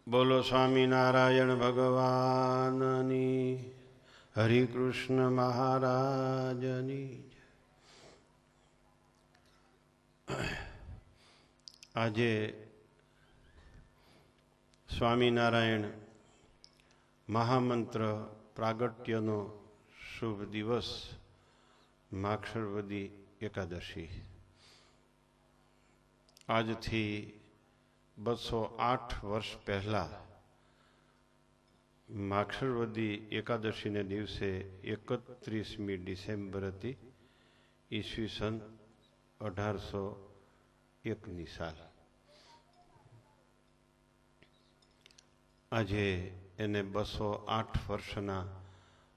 બોલો સ્વામિનારાયણ ભગવાનની, હરિકૃષ્ણ મહારાજની. આજે સ્વામિનારાયણ મહામંત્ર પ્રાગટ્યનો શુભ દિવસ, માક્ષરવદી એકાદશી. આજથી 208 વર્ષ પહેલા માક્ષરવદી એકાદશીને દિવસે 31મી ડિસેમ્બર હતી, ઈસવીસન 1801ની સાલ. આજે એને 208 વર્ષના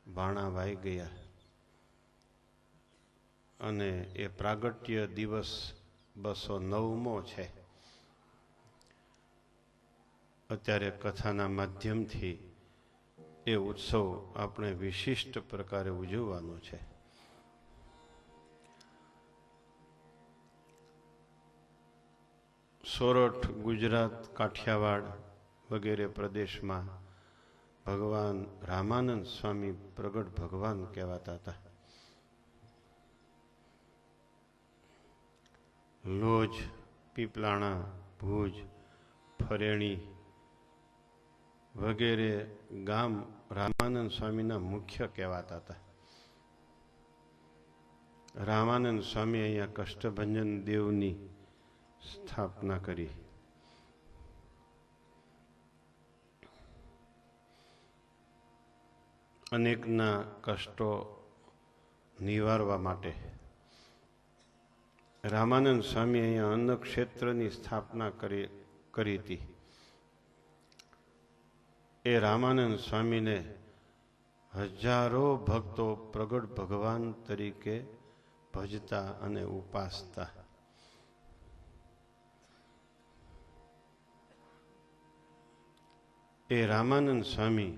ભાણા વાઈ ગયા અને એ પ્રાગટ્ય દિવસ 209મો છે. અત્યારે કથાના માધ્યમથી એ ઉત્સવ આપણે વિશિષ્ટ પ્રકારે ઉજવવાનો છે. સોરઠ, ગુજરાત, કાઠિયાવાડ વગેરે પ્રદેશમાં ભગવાન રામાનંદ સ્વામી પ્રગટ ભગવાન કહેવાતા હતા. લોજ, પીપલાણા, ભુજ, ફરેણી વગેરે ગામ રામાનંદ સ્વામીના મુખ્ય કહેવાતા હતા. રામાનંદ સ્વામી અહીંયા કષ્ટભંજન દેવની સ્થાપના કરી. અનેકના કષ્ટો નિવારવા માટે રામાનંદ સ્વામી અહીંયા અન્ન ક્ષેત્રની સ્થાપના કરી હતી. એ રામાનંદ સ્વામીને હજારો ભક્તો પ્રગટ ભગવાન તરીકે ભજતા અને ઉપાસતા. એ રામાનંદ સ્વામી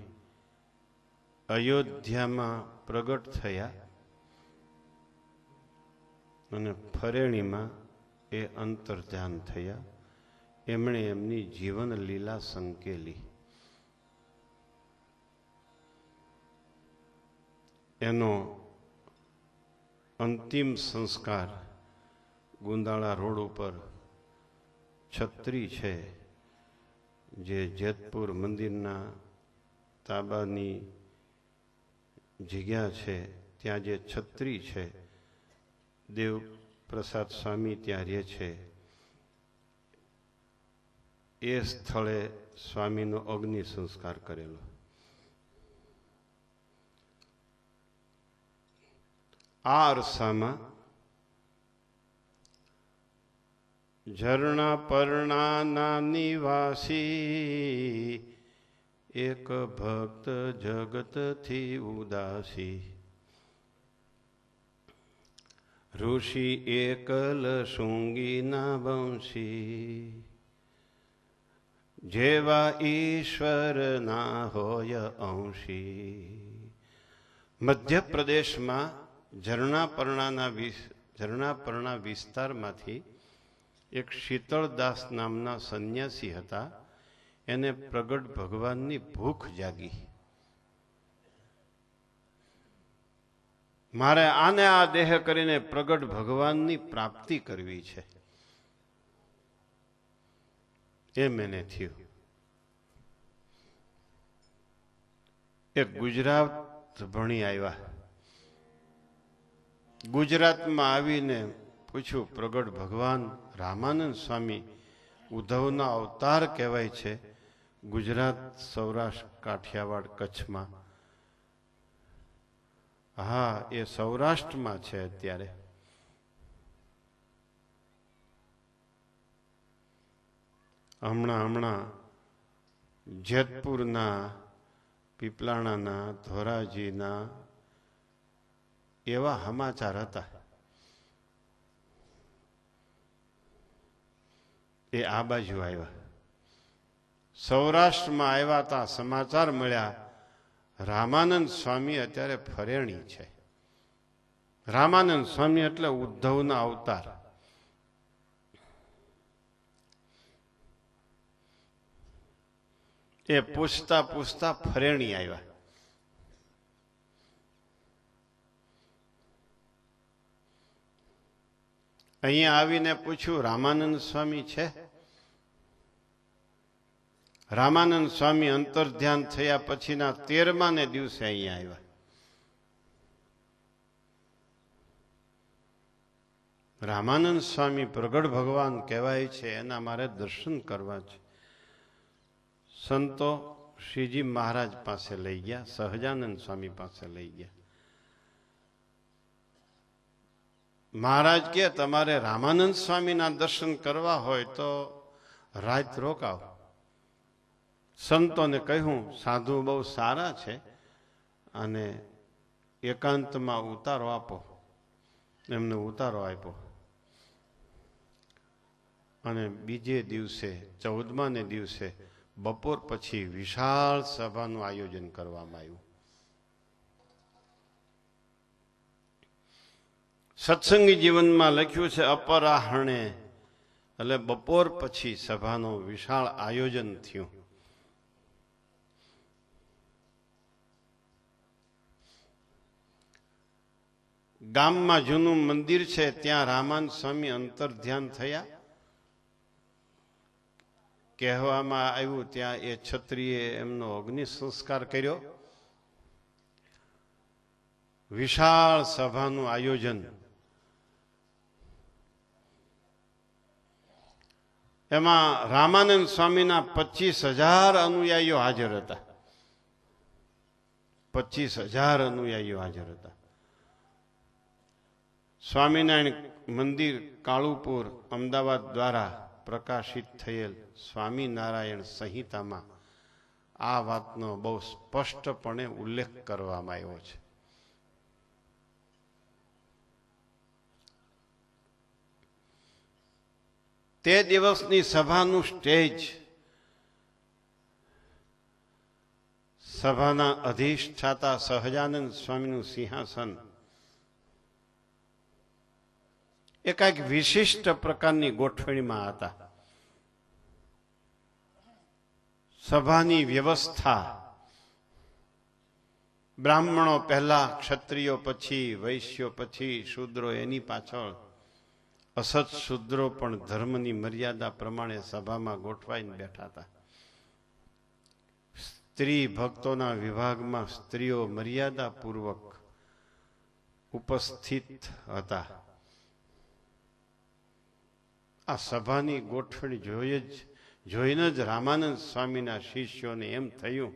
અયોધ્યામાં પ્રગટ થયા અને ફરેણીમાં એ અંતર્ધ્યાન થયા. એમણે એમની જીવન લીલા સંકેલી. એનો અંતિમ સંસ્કાર ગુંદાળા રોડ ઉપર છત્રી છે, જે જેતપુર મંદિરના તાબાની જગ્યા છે, ત્યાં જે છત્રી છે, દેવ પ્રસાદ સ્વામી ત્યાં રહે છે. એ સ્થળે સ્વામીનો અગ્નિ સંસ્કાર કરેલો. આ અરસામાં ઝરણા પરણાના નિવાસી એક ભક્ત જગતથી ઉદાસી. ઋષિ એકલ શૃંગીના વંશી, જેવા ઈશ્વર ના હોય અંશી. મધ્યપ્રદેશમાં ઝરણાપર્ણા વિસ્તારમાંથી એક શીતળદાસ નામના સંન્યાસી હતા. એને પ્રગટ ભગવાનની ભૂખ જાગી. મારે આને આ દેહ કરીને પ્રગટ ભગવાનની પ્રાપ્તિ કરવી છે. એમ એને થયું. એ ગુજરાત ભણી આવ્યા. ગુજરાતમાં આવીને પૂછ્યું, પ્રગટ ભગવાન રામાનંદ સ્વામી ઉદ્ધવના અવતાર કહેવાય છે ગુજરાત, સૌરાષ્ટ્ર, કાઠિયાવાડ, કચ્છમાં. હા, એ સૌરાષ્ટ્રમાં છે અત્યારે. હમણાં જેતપુરના, પીપલાણાના, ધોરાજીના એવા સમાચાર હતા. એ આ બાજુ આવ્યા. સૌરાષ્ટ્રમાં આવ્યા હતા, સમાચાર મળ્યા રામાનંદ સ્વામી અત્યારે ફરેણી છે. રામાનંદ સ્વામી એટલે ઉદ્ધવના અવતાર. એ પૂછતા પૂછતા ફરેણી આવ્યા. અહીંયા આવીને પૂછ્યું, રામાનંદ સ્વામી છે? રામાનંદ સ્વામી અંતર્ધ્યાન થયા પછીના 13માને દિવસે અહીંયા આવ્યા. રામાનંદ સ્વામી પ્રગટ ભગવાન કહેવાય છે, એના મારે દર્શન કરવા છે. સંતો શ્રીજી મહારાજ પાસે લઈ ગયા, સહજાનંદ સ્વામી પાસે લઈ ગયા. મહારાજ કે તમારે રામાનંદ સ્વામીના દર્શન કરવા હોય તો રાત રોકાવ. સંતોને કહ્યું, સાધુ બહુ સારા છે અને એકાંતમાં ઉતારો આપો. એમને ઉતારો આપ્યો અને બીજે દિવસે 14માને દિવસે બપોર પછી વિશાળ સભાનું આયોજન કરવામાં આવ્યું. સત્સંગી જીવનમાં લખ્યું છે અપરાહણે, એટલે બપોર પછી સભાનું વિશાળ આયોજન થયું. ગામમાં જૂનું મંદિર છે, ત્યાં રામાનંદ સ્વામી અંતર્ધ્યાન થયા. કહેવામાં આવ્યું ત્યાં એ ક્ષત્રિયે એમનો અગ્નિ સંસ્કાર કર્યો. વિશાળ સભાનું આયોજન. એમાં રામાનંદ સ્વામીના 25,000 અનુયાયીઓ હાજર હતા. 25,000 અનુયાયીઓ હાજર હતા. સ્વામિનારાયણ મંદિર કાળુપુર અમદાવાદ દ્વારા પ્રકાશિત થયેલ સ્વામિનારાયણ સંહિતામાં આ વાતનો બહુ સ્પષ્ટપણે ઉલ્લેખ કરવામાં આવ્યો છે. તે દિવસની સભાનું સ્ટેજ, સભાના અધિષ્ઠાતા સહજાનંદ સ્વામીનું સિંહાસન એ કંઈક વિશિષ્ટ પ્રકારની ગોઠવણીમાં હતા. સભાની વ્યવસ્થા, બ્રાહ્મણો પહેલા, ક્ષત્રિયો પછી, વૈશ્યો પછી, શૂદ્રો એની પાછળ. અસત શૂદ્રો પણ ધર્મની મર્યાદા પ્રમાણે સભામાં ગોઠવાઈને બેઠા હતા. સ્ત્રી ભક્તોના વિભાગમાં સ્ત્રીઓ મર્યાદાપૂર્વક ઉપસ્થિત હતા. આ સભાની ગોઠવણી જોઈને જ રામાનંદ સ્વામીના શિષ્યોને એમ થયું,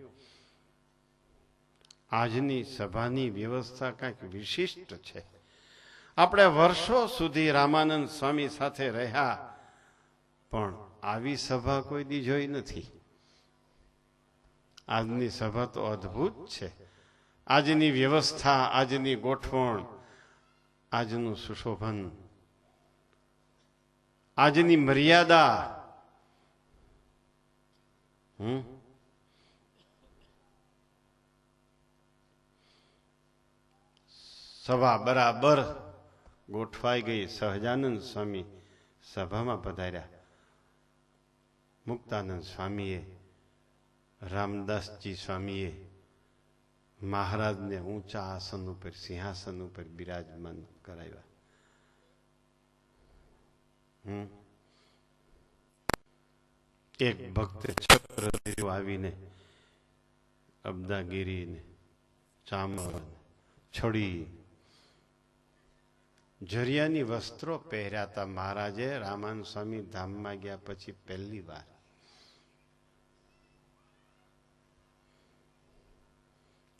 આજની સભાની વ્યવસ્થા કંઈક વિશિષ્ટ છે. આપણે વર્ષો સુધી રામાનંદ સ્વામી સાથે રહ્યા, પણ આવી સભા કોઈ દી જોઈ નથી. આજની સભા તો અદ્ભુત છે. આજની વ્યવસ્થા, આજની ગોઠવણ, આજનું સુશોભન, આજની મર્યાદા. સભા બરાબર ગોઠવાઈ ગઈ. સહજાનંદ સ્વામી સભામાં પધાર્યા. મુક્તાનંદ સ્વામીએ, રામદાસજી સ્વામીએ મહારાજને ઊંચા આસન ઉપર, સિંહાસન ઉપર બિરાજમાન કરાવ્યા. એક ભક્ત છત્ર આવીને અબદાગીરી, ચામર, છડી, જરિયાની વસ્ત્રો પહેર્યા હતા. મહારાજે રામાનંદ સ્વામી ધામમાં ગયા પછી પહેલી વાર.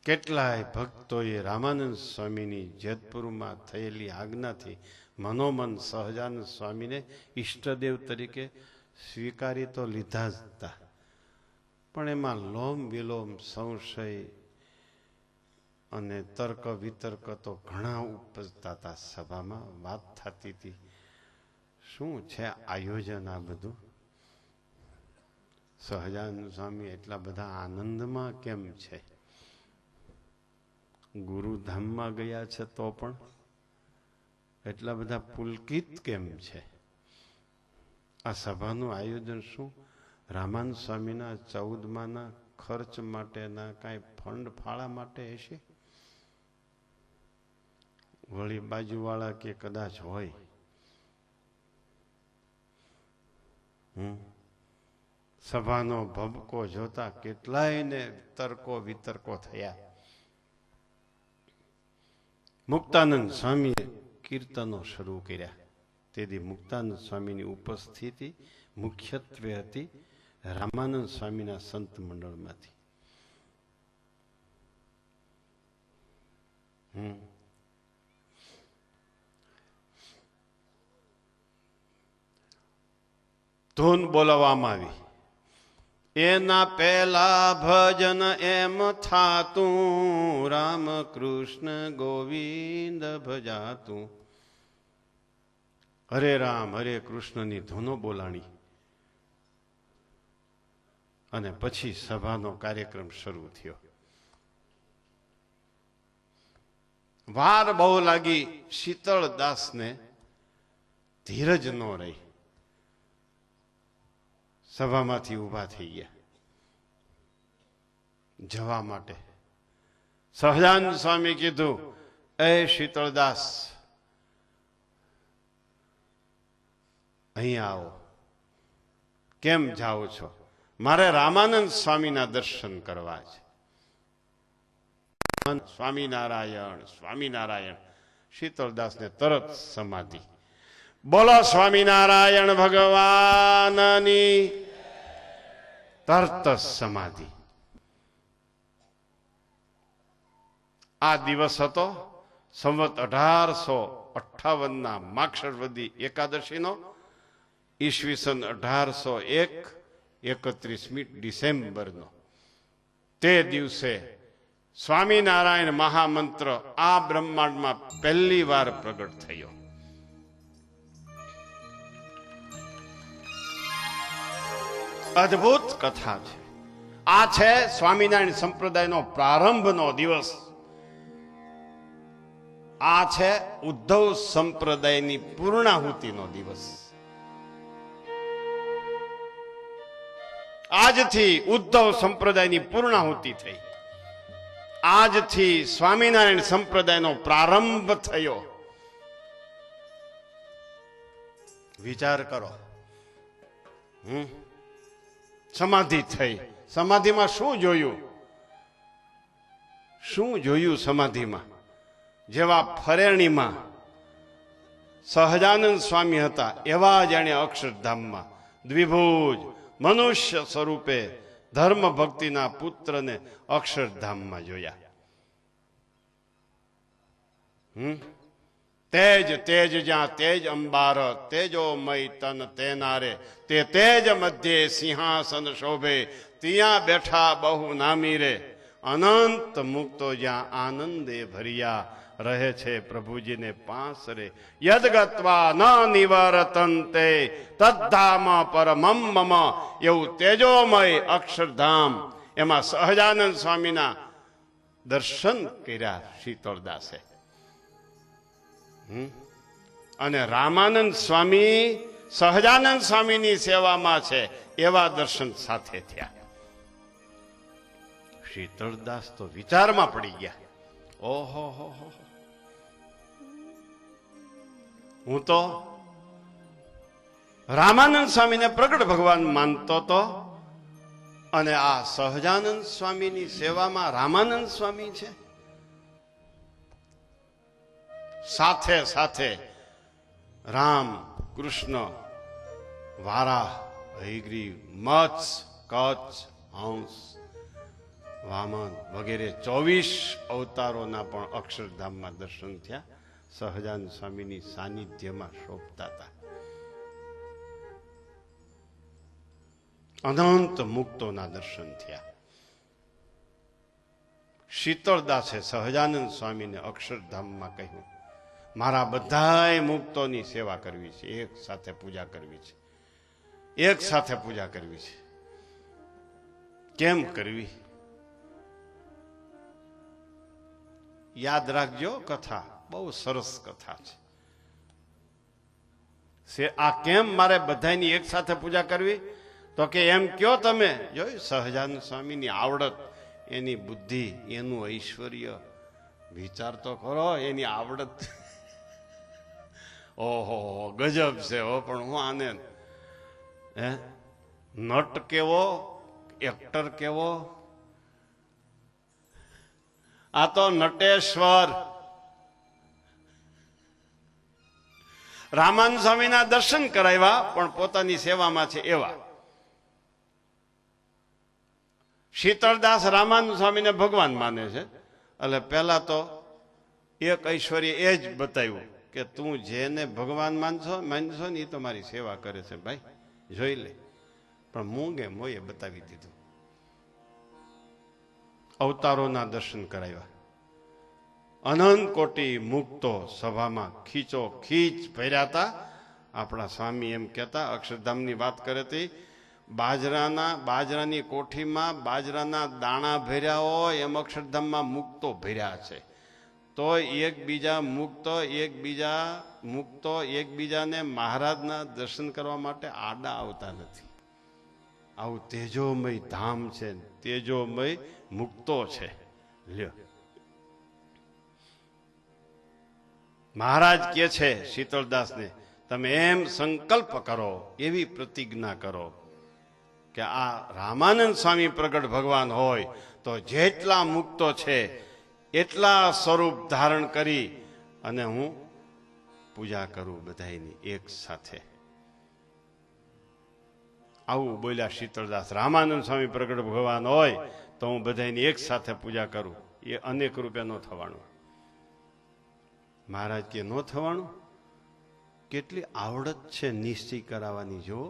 કેટલાય ભક્તોએ રામાનંદ સ્વામીની જેતપુરમાં થયેલી આજ્ઞાથી મનોમન સહજાનંદ સ્વામીને ઈષ્ટદેવ તરીકે સ્વીકારી તો લીધા જ હતા, પણ એમાં લોમ વિલોમ, સંશય અને તર્ક વિતર્ક તો ઘણા ઉપજતા હતા. સભામાં વાત થતી હતી, શું છે આયોજન આ બધું? સહજાનંદ સ્વામી એટલા બધા આનંદમાં કેમ છે? ગુરુધામમાં ગયા છે તો પણ એટલા બધા પુલકિત કેમ છે? આ સભાનું આયોજન શું? રામાનંદ સ્વામીના 14માના ખર્ચ માટેના કાંઈ ફંડ ફાળા માટે હશે? વળી બાજુવાળા કે કદાચ હોય. સભાનો ભબકો જોતા કેટલાયને તર્કો વિતર્કો થયા. મુક્તાનંદ સ્વામીએ કીર્તનો શરૂ કર્યા. તેથી મુક્તાનંદ સ્વામીની ઉપસ્થિતિ મુખ્યત્વે હતી રામાનંદ સ્વામીના સંત મંડળમાંથી. ધૂન બોલાવવામાં આવી. એના પહેલા ભજન એમ થાતું, રામ કૃષ્ણ ગોવિંદ ભજાતું. હરે રામ હરે કૃષ્ણની ધૂનો બોલાણી અને પછી સભાનો કાર્યક્રમ શરૂ થયો. વાર બહુ લાગી. શીતળદાસને ધીરજ ન રહી. સભામાંથી ઊભા થઈ ગયા જવા માટે. સહજાનંદ સ્વામી કીધું, એ શીતળદાસ, અહીંયા આવો. કેમ જાઓ છો? મારે રામાનંદ સ્વામીના દર્શન કરવા છે. સ્વામિનારાયણ સ્વામિનારાયણ. શીતળદાસને તરત સમાધિ. બોલો સ્વામિનારાયણ ભગવાનની. તરત સમાધિ. આ દિવસ હતો સંવત 1858 માક્ષરવદી એકાદશીનો, ઈસવીસન 1801 31મી ડિસેમ્બરનો. તે દિવસે સ્વામિનારાયણ મહામંત્ર આ બ્રહ્માંડમાં પહેલી વાર પ્રગટ થયો. અદ્ભુત કથા છે આ. છે સ્વામિનારાયણ સંપ્રદાયનો પ્રારંભનો દિવસ. આ છે ઉદ્ધવ સંપ્રદાયની પૂર્ણાહુતિનો દિવસ. આજથી ઉદ્ધવ સંપ્રદાયની પૂર્ણાહુતિ થઈ. આજથી સ્વામિનારાયણ સંપ્રદાયનો પ્રારંભ થયો. વિચાર કરો. સમાધિ થઈ. સમાધિમાં શું જોયું? શું જોયું સમાધિમાં? જેવા ફરેણીમાં સહજાનંદ સ્વામી હતા એવા જ એણે અક્ષરધામમાં દ્વિભુજ મનુષ્ય સ્વરૂપે ધર્મ ભક્તિના પુત્રને અક્ષરધામમાં જોયા. તેજ તેજ જ્યાં તેજ અંબાર, તેજોમય તન તેનારે, તે તેજ મધ્યે સિંહાસન શોભે, ત્યાં બેઠા બહુ નામી રે. અનંત મુક્તો જ્યાં આનંદે ભર્યા, રહે છે પ્રભુજીને પાંસ રે. યદગત્વા ન નિવર્તન્તે તદ્ધામ પરમમ મમ. એવું તેજોમય અક્ષરધામ, એમાં સહજાનંદ સ્વામીના દર્શન કર્યા શીતળદાસે. અને રામાનંદ સ્વામી સહજાનંદ સ્વામીની સેવામાં છે એવા દર્શન સાથે થયા. શીતળદાસ તો વિચારમાં પડી ગયા. ઓહો હો હો, હું તો રામાનંદ સ્વામીને પ્રગટ ભગવાન માનતો હતો અને આ સહજાનંદ સ્વામીની સેવામાં રામાનંદ સ્વામી છે. સાથે સાથે રામ કૃષ્ણ વારાહ હયગ્રીવ મત્સ્ય કચ્છ હંસ વામન વગેરે 24 અવતારોના પણ અક્ષરધામમાં દર્શન થયા. સહજાનંદ સ્વામીની સાનિધ્યમાં શોભતા હતા. અનંત મુક્તોના દર્શન થયા. શીતળદાસે સહજાનંદ સ્વામીને અક્ષરધામમાં કહ્યું, મારા બધાય મુક્તોની સેવા કરવી છે, એક સાથે પૂજા કરવી છે, એક સાથે પૂજા કરવી છે. કેમ કરવી? યાદ રાખજો, કથા બહુ સરસ કથા છે. આ કેમ મારે બધાની એક સાથે પૂજા કરવી? તો કે એમ કયો તમે જોયું સહજાનંદ સ્વામીની આવડત, એની બુદ્ધિ, એનું ઐશ્વર્ય, વિચાર તો કરો એની આવડત. ઓહો ગજબ છે હો. પણ હું આને હે નટ કેવો, એક્ટર કેવો, આ તો નટેશ્વર. રામાનંદ સ્વામીના દર્શન કરાવ્યા પણ પોતાની સેવામાં છે એવા. શીતળદાસ રામાનંદ સ્વામીને ભગવાન માને છે, એટલે પેલા તો એક ઐશ્વર્ય એ જ બતાવ્યું કે તું જેને ભગવાન માનશો ને એ તો મારી સેવા કરે છે ભાઈ, જોઈ લે. પણ મૂંગે મોએ બતાવી દીધું. અવતારોના દર્શન કરાવ્યા. અનંત કોટી મુક્તો સભામાં ખીચો ખીચ ભર્યા હતા. આપણા સ્વામી એમ કહેતા, અક્ષરધામની વાત કરે હતી, બાજરાની કોઠીમાં બાજરાના દાણા ભર્યા હોય એમ અક્ષરધામમાં મુક્તો ભર્યા છે. તો એકબીજાને મહારાજના દર્શન કરવા માટે આડા આવતા નથી. આવું તેજોમય ધામ છે, તેજોમય મુક્તો છે. લ્યો, મહારાજ કે છે શીતળદાસને, તમે એમ સંકલ્પ કરો, એવી પ્રતિજ્ઞા કરો કે આ રામાનંદ સ્વામી પ્રગટ ભગવાન હોય તો જેટલા મુક્તો છે એટલા સ્વરૂપ ધારણ કરી અને હું પૂજા કરું બધાની એક સાથે. આવું બોલ્યા શીતળદાસ. રામાનંદ સ્વામી પ્રગટ ભગવાન હોય તો હું બધાની એક સાથે પૂજા કરું. એ અનેક રૂપે ન થવાનું. મહારાજ કે ન થવાનું. કેટલી આવડત છે નિશ્ચય કરાવવાની. જો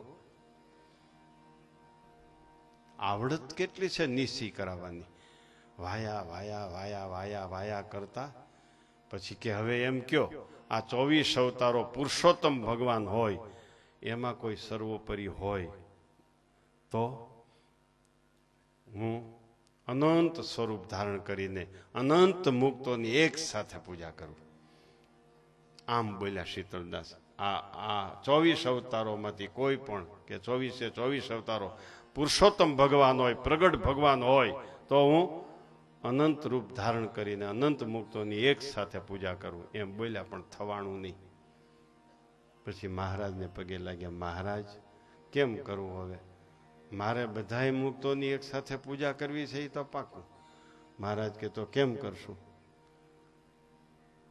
આવડત કેટલી છે નિશ્ચય કરાવવાની. વાયા વાયા વાયા વાયા વાયા કરતા પછી કે હવે એમ કયો આ 24 અવતારો પુરુષોત્તમ ભગવાન હોય, એમાં કોઈ સર્વોપરી હોય તો હું અનંત સ્વરૂપ ધારણ કરીને અનંત મુક્તોની એક સાથે પૂજા કરું. આમ બોલ્યા શીતળદાસ. આ 24 અવતારોમાંથી કોઈ પણ કે 24 અવતારો પુરુષોત્તમ ભગવાન હોય, પ્રગટ ભગવાન હોય તો હું અનંત રૂપ ધારણ કરીને અનંત મુક્તોની એક સાથે પૂજા કરું. એમ બોલ્યા પણ થવાનું નહીં. પછી મહારાજને પગે લાગ્યા. મહારાજ કેમ કરવું હવે? મારે બધાય મુક્તોની એક સાથે પૂજા કરવી છે એ તો પાકું. મહારાજ કે તો કેમ કરશું?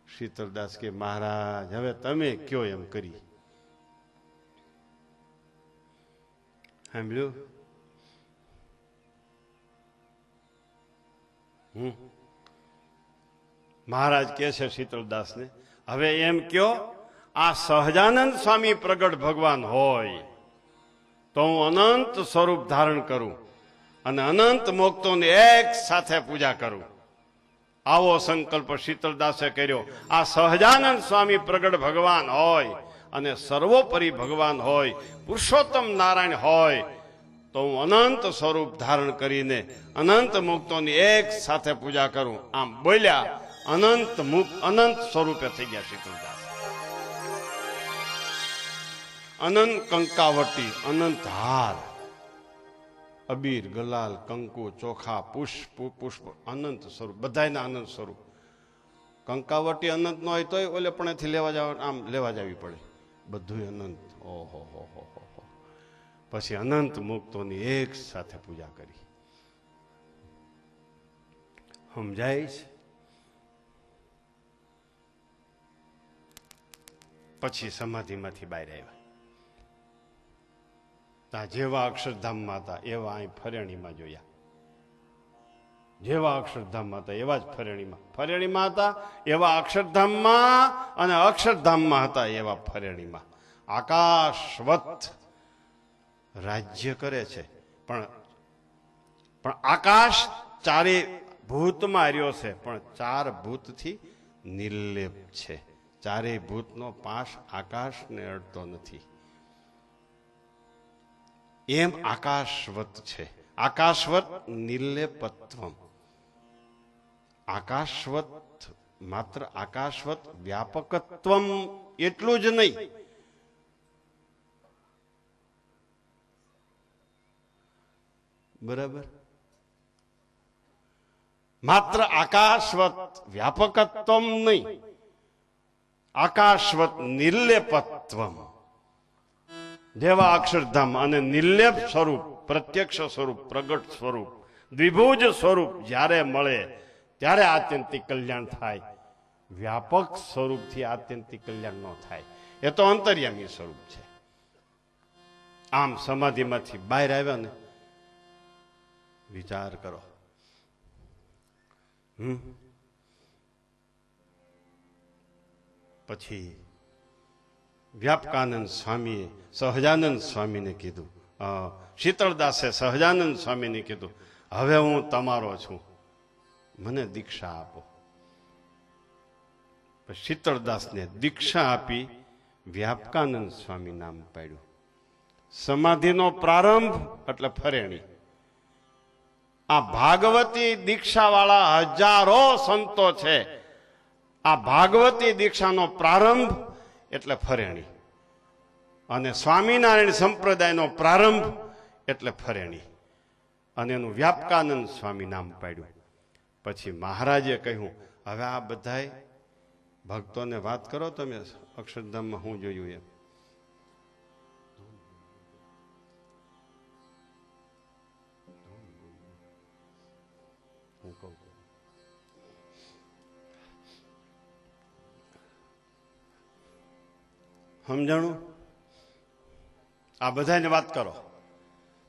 શીતળદાસ કે મહારાજ હવે તમે કયો એમ કરી. સાંભળ્યું? મહારાજ કે છે શીતળદાસને, હવે એમ કયો આ સહજાનંદ સ્વામી પ્રગટ ભગવાન હોય તો હું અનંત સ્વરૂપ ધારણ કરું અને અનંત મોક્તોની એક સાથે પૂજા કરું. આવો સંકલ્પ શીતળદાસે કર્યો. આ સહજાનંદ સ્વામી પ્રગટ ભગવાન હોય અને સર્વોપરી ભગવાન હોય, પુરુષોત્તમ નારાયણ હોય તો હું અનંત સ્વરૂપ ધારણ કરીને અનંત મુક્તોની એક સાથે પૂજા કરું. આમ બોલ્યા અનંત મુક્ત અનંત સ્વરૂપે થઈ ગયા શીતળદાસ. અનંત કંકાવટી, અનંત હાર, અબીર, ગલાલ, કંકુ, ચોખા, પુષ્પ અનંત સ્વરૂપ, બધાયના અનંત સ્વરૂપ. કંકાવટી અનંત ન હોય તોય ઓલે પણેથી આમ લેવા જવી પડે. બધું અનંત. ઓહો હો હો હો. પછી અનંત મુક્તોની એક સાથે પૂજા કરી. સમજાય છે? પછી સમાધિમાંથી બહાર આવ્યા. ત્યાં જેવા અક્ષરધામમાં હતા એવા અહીં ફરેણીમાં જોયા. જેવા અક્ષરધામમાં હતા એવા જ ફરેણીમાં હતા એવા અક્ષરધામમાં, અને અક્ષરધામમાં હતા એવા ફરેણીમાં. આકાશવત રાજ્ય કરે છે, પણ આકાશ ચારે ભૂતમાં રહ્યો છે, પણ 4 ભૂતથી નિર્લેપ છે. ચારેય ભૂતનો પાશ આકાશને અડતો નથી. એમ આકાશવત છે. આકાશવત નિર્લેપત્વમ. આકાશવત માત્ર આકાશવત વ્યાપકત્વમ એટલું જ નહીં, બરાબર. માત્ર આકાશવત વ્યાપકત્વમ નહીં, આકાશવત નિર્લેપત્વમ. જેવા અક્ષરધામ અને નિર્લેપ સ્વરૂપ, પ્રત્યક્ષ સ્વરૂપ, પ્રગટ સ્વરૂપ, દ્વિભુજ સ્વરૂપ જ્યારે મળે ત્યારે આત્યંતિક કલ્યાણ થાય. વ્યાપક સ્વરૂપથી આત્યંતિક કલ્યાણ ન થાય. એ તો અંતર્યામી સ્વરૂપ છે. આમ સમાધિમાંથી બહાર આવ્યા ને, વિચાર કરો. પછી વ્યાપકાનંદ સ્વામીએ સહજાનંદ સ્વામીને કીધું, શીતળદાસે સહજાનંદ સ્વામીને કીધું, હવે હું તમારો છું, મને દીક્ષા આપો. શીતળદાસને દીક્ષા આપી વ્યાપકાનંદ સ્વામી નામ પાડ્યું. સમાધિનો પ્રારંભ એટલે ફરેણી. આ ભાગવતી દીક્ષા વાળા હજારો સંતો છે. આ ભાગવતી દીક્ષાનો પ્રારંભ એટલે ફરેણી, અને સ્વામિનારાયણ સંપ્રદાયનો પ્રારંભ એટલે ફરેણી, અને એનું વ્યાપકાનંદ સ્વામી નામ પાડ્યું. પછી મહારાજે કહ્યું, હવે આ બધાય ભક્તોને વાત કરો તમે અક્ષરધામમાં હું જોયું એમ. હું કહું સમજાણું? આ બધાને વાત કરો.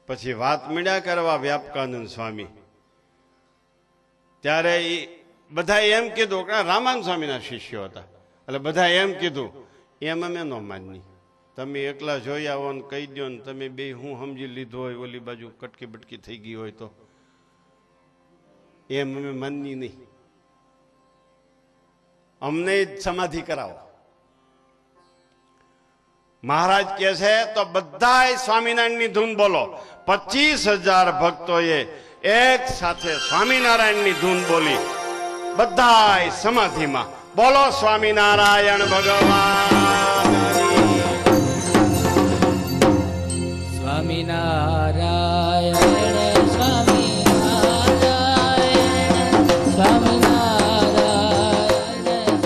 પછી વાત મીડ્યા કરવા વ્યાપકાનંદ સ્વામી. ત્યારે એ બધા એમ કીધું કે રામાનંદ સ્વામીના શિષ્યો હતા, એટલે બધા એમ કીધું, એમ અમે ન માની, તમે એકલા જોઈ આવો ને કહી દો ને, તમે બે હું સમજી લીધું હોય, ઓલી બાજુ કટકી બટકી થઈ ગઈ હોય તો એમ અમે માનની નહીં, અમને જ સમાધિ કરાવો. મહારાજ કે છે તો બધા સ્વામિનારાયણની ધૂન બોલો. 25,000 ભક્તોએ એક સાથે સ્વામિનારાયણની ધૂન બોલી, બધા સમાધિમાં. બોલો સ્વામિનારાયણ ભગવાન. સ્વામિનારાયણ સ્વામિનારાયણ સ્વામિનારાયણ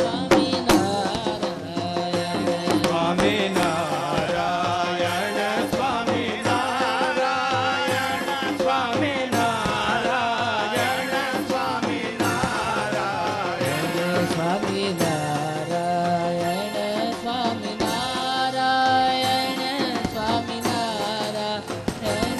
સ્વામિનારાયણ સ્વામિનારાયણ સ્વામિનારાયણ સ્વામિનારાયણ સ્વામિનારાયણ સ્વામિનારાયણ સ્વામિનારાયણ સ્વામિનારાયણ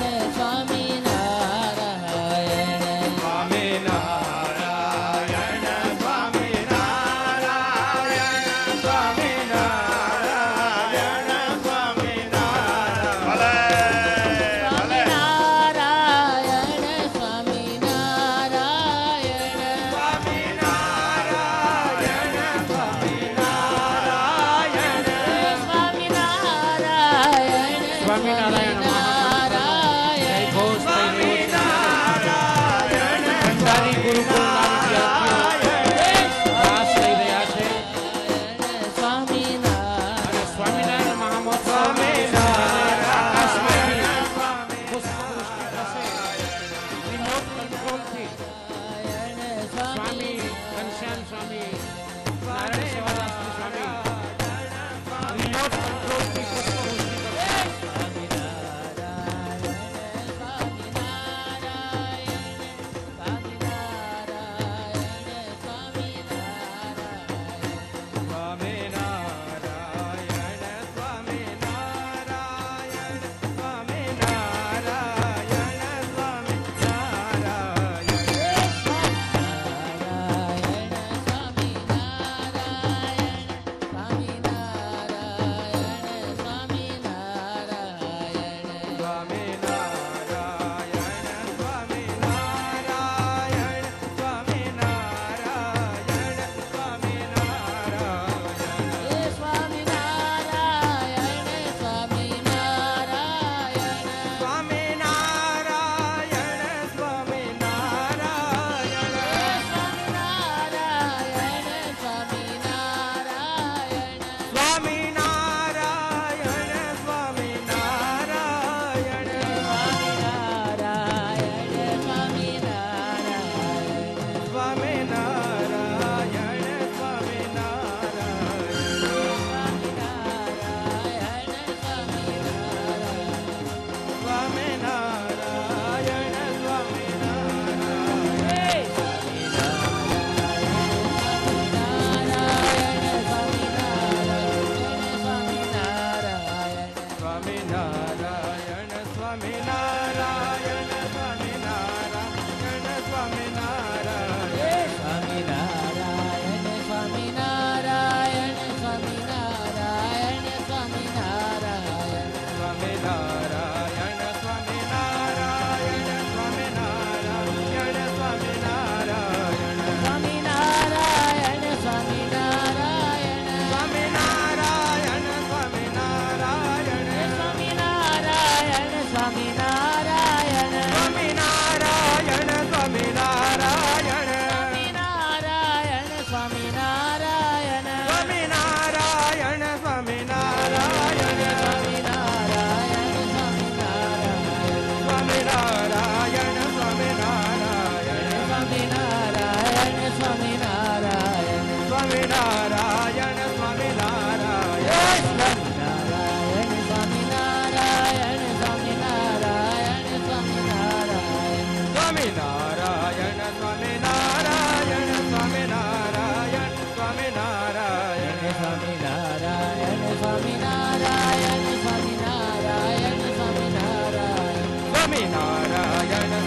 સ્વામિનારાયણ સ્વામિનારાયણ સ્વામિનારાયણ સ્વામિનારાયણ સ્વામિનારાયણ સ્વામિનારાયણ સ્વામિનારાયણ સ્વામિનારાયણ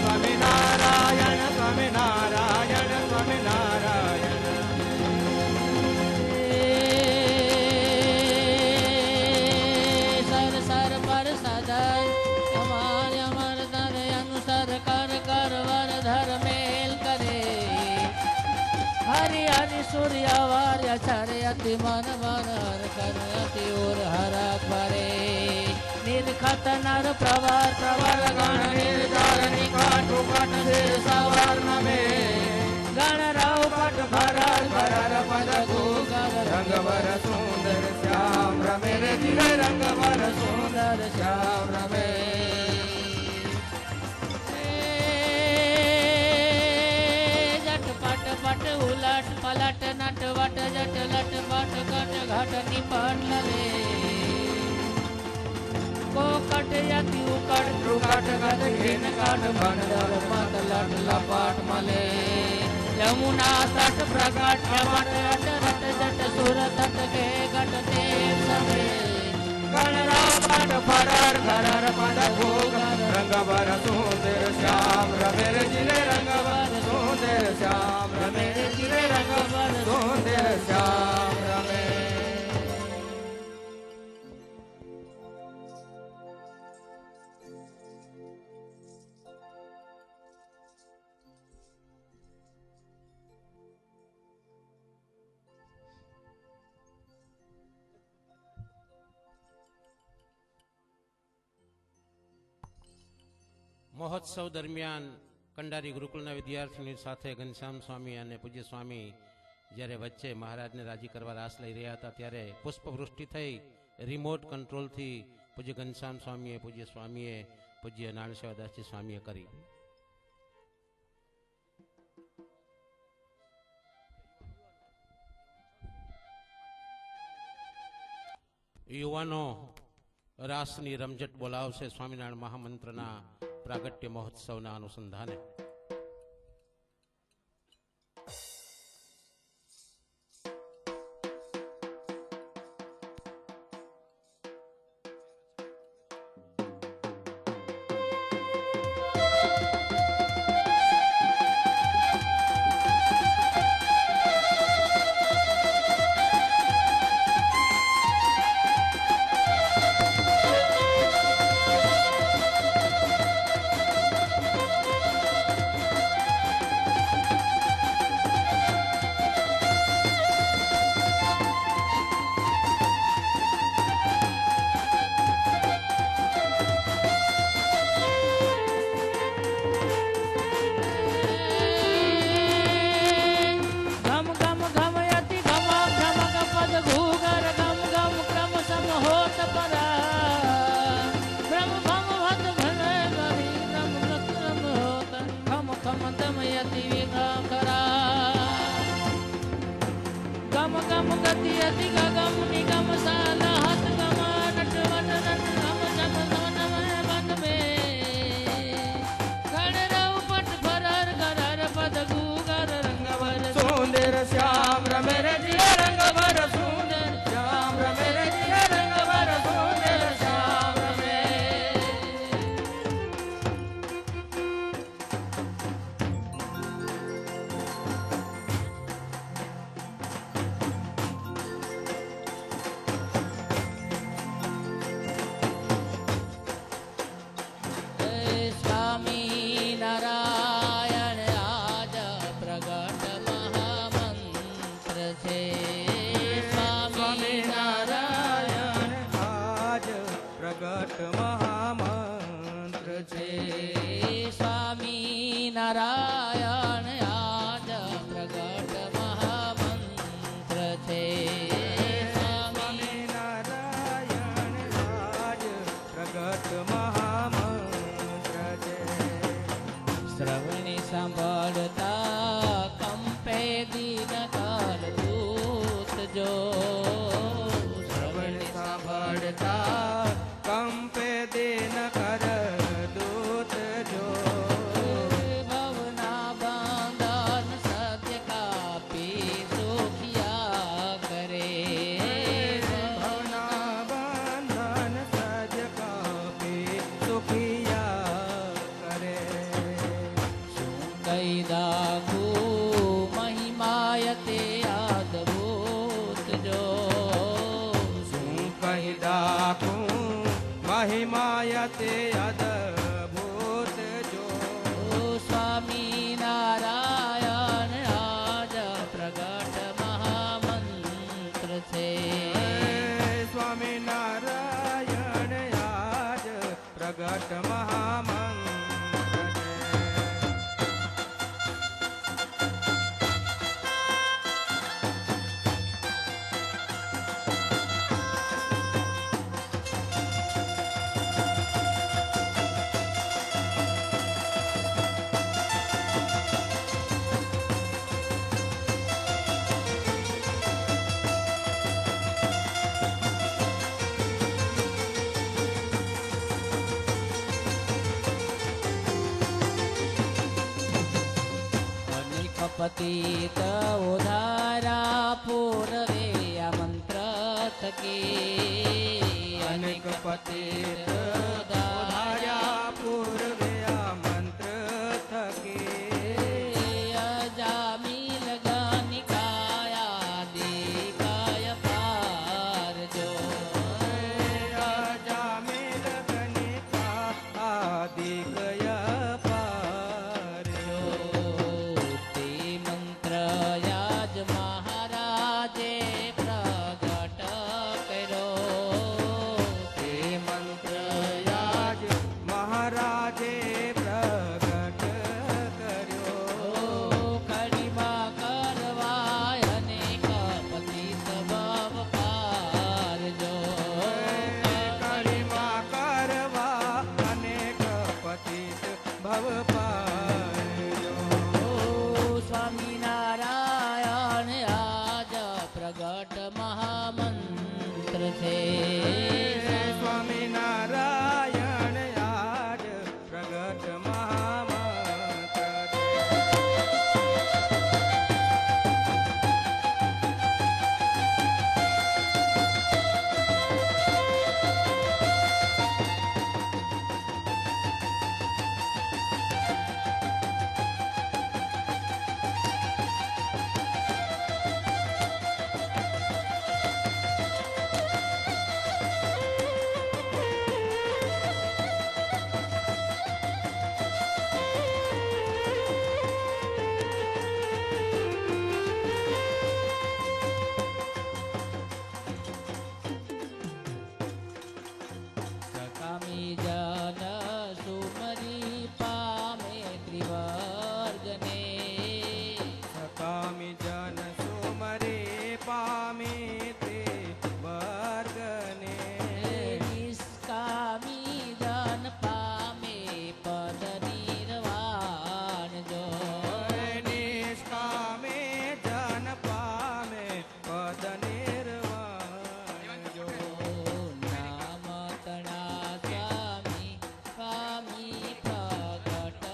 સ્વામિનારાયણ સ્વામિનારાયણ સ્વામિનારાયણ સ્વામિનારાયણ સર સર પર સદન અમાર અમર ધર અનુસર કર કર વર ધર મેલ કરે હરિ હરિ સૂર્ય વાર્ય ચર અતિ મન મન હર કર અતિ ઓર હર પરે નિરખત નર પ્રવર પ્રવર ગણ નિર્ધાર નિકટ ઉપટ શિર સવર્ણ મે ગણ રાવ પટ ભરર ભરર પદ ગોગર રંગવર સુંદર શ્યામ રમે રે ધીરે રંગવર સુંદર શ્યામ રમે જટ પટ પટ ઉલટ પલટ નટ વટ જટ લટ પટ કટ ઘટ નિપટ લલે કોકટ યતિ ઉકટ ત્રુકટ ગત ઘેન કાટ ભણદર મત લટ લપાટ મલે યમુના તટ પ્રગટ મટ અટ રટ જટ સુર તટ કે ગટ તે સમે ગણરા પટ ફરર ઘરર પદ ભોગર રંગવર સુંદર શ્યામ રમે રે ધીરે રંગવર સુંદર શ્યામ રમે રે ધીરે રંગવર સુંદર શ્યામ રમે મહોત્સવ દરમિયાન કંડારી ગુરુકુળના વિદ્યાર્થીની સાથે ઘનશ્યામ સ્વામી અને પૂજ્ય સ્વામી જ્યારે વચ્ચે મહારાજને રાજી કરવા રાસ લઈ રહ્યા હતા ત્યારે પુષ્પવૃષ્ટિ થઈ રિમોટ કંટ્રોલથી પૂજ્ય ઘનશ્યામ સ્વામીએ પૂજ્ય નાણસેવાદાસજી સ્વામીએ કરી. યુવાનો રાસની રમઝટ બોલાવશે સ્વામિનારાયણ મહામંત્રના પ્રાગટ્ય મહોત્સવના અનુસંધાને. કઈ દાખું મહિમાયતે અદભૂત જો શું કહી દાખું મહિમાયતે અદભૂત જો સ્વામી નારાયણ આજ પ્રગટ મહામંત્ર છે સ્વામી નારાયણ આજ પ્રગટ મહામંત્ર પતિત ઉધારા પૂર્વે આ મંત્ર થકી અનેક પતિત ઉધાર્યા પૂર્વે આ મંત્ર થકી અજામી લગાની કાયા દેખાય પાર જો જામેલ ગણિતા આદિ ગયા પાર તે મંત્ર યાજ મહારાજે પ્રગટ કર્યો તે મંત્ર યાજ મહારાજે પ્રગટ કર્યો કડીમાં કરવાય અનેક પતિત ભવ પાર જો કડીમાં કરવા અનેક પતિત ભવ પાર્યો સ્વામિનારાયણ આજ પ્રગટ મહામંત્ર છે સ્વામિનારાયણ આજ પ્રગટ મહામંત્ર છે. સકામી જન સુમરી પામે ત્રિવર્ગને સકામી જન સુમરે પામે તે વર્ગને નિષ્કામી જન પામે પદ નિર્વાણ જો નિષ્કામે જન પામે પદ નિર્વાણ જો નામ તણા સ્વામી સ્વામી પ્રગટ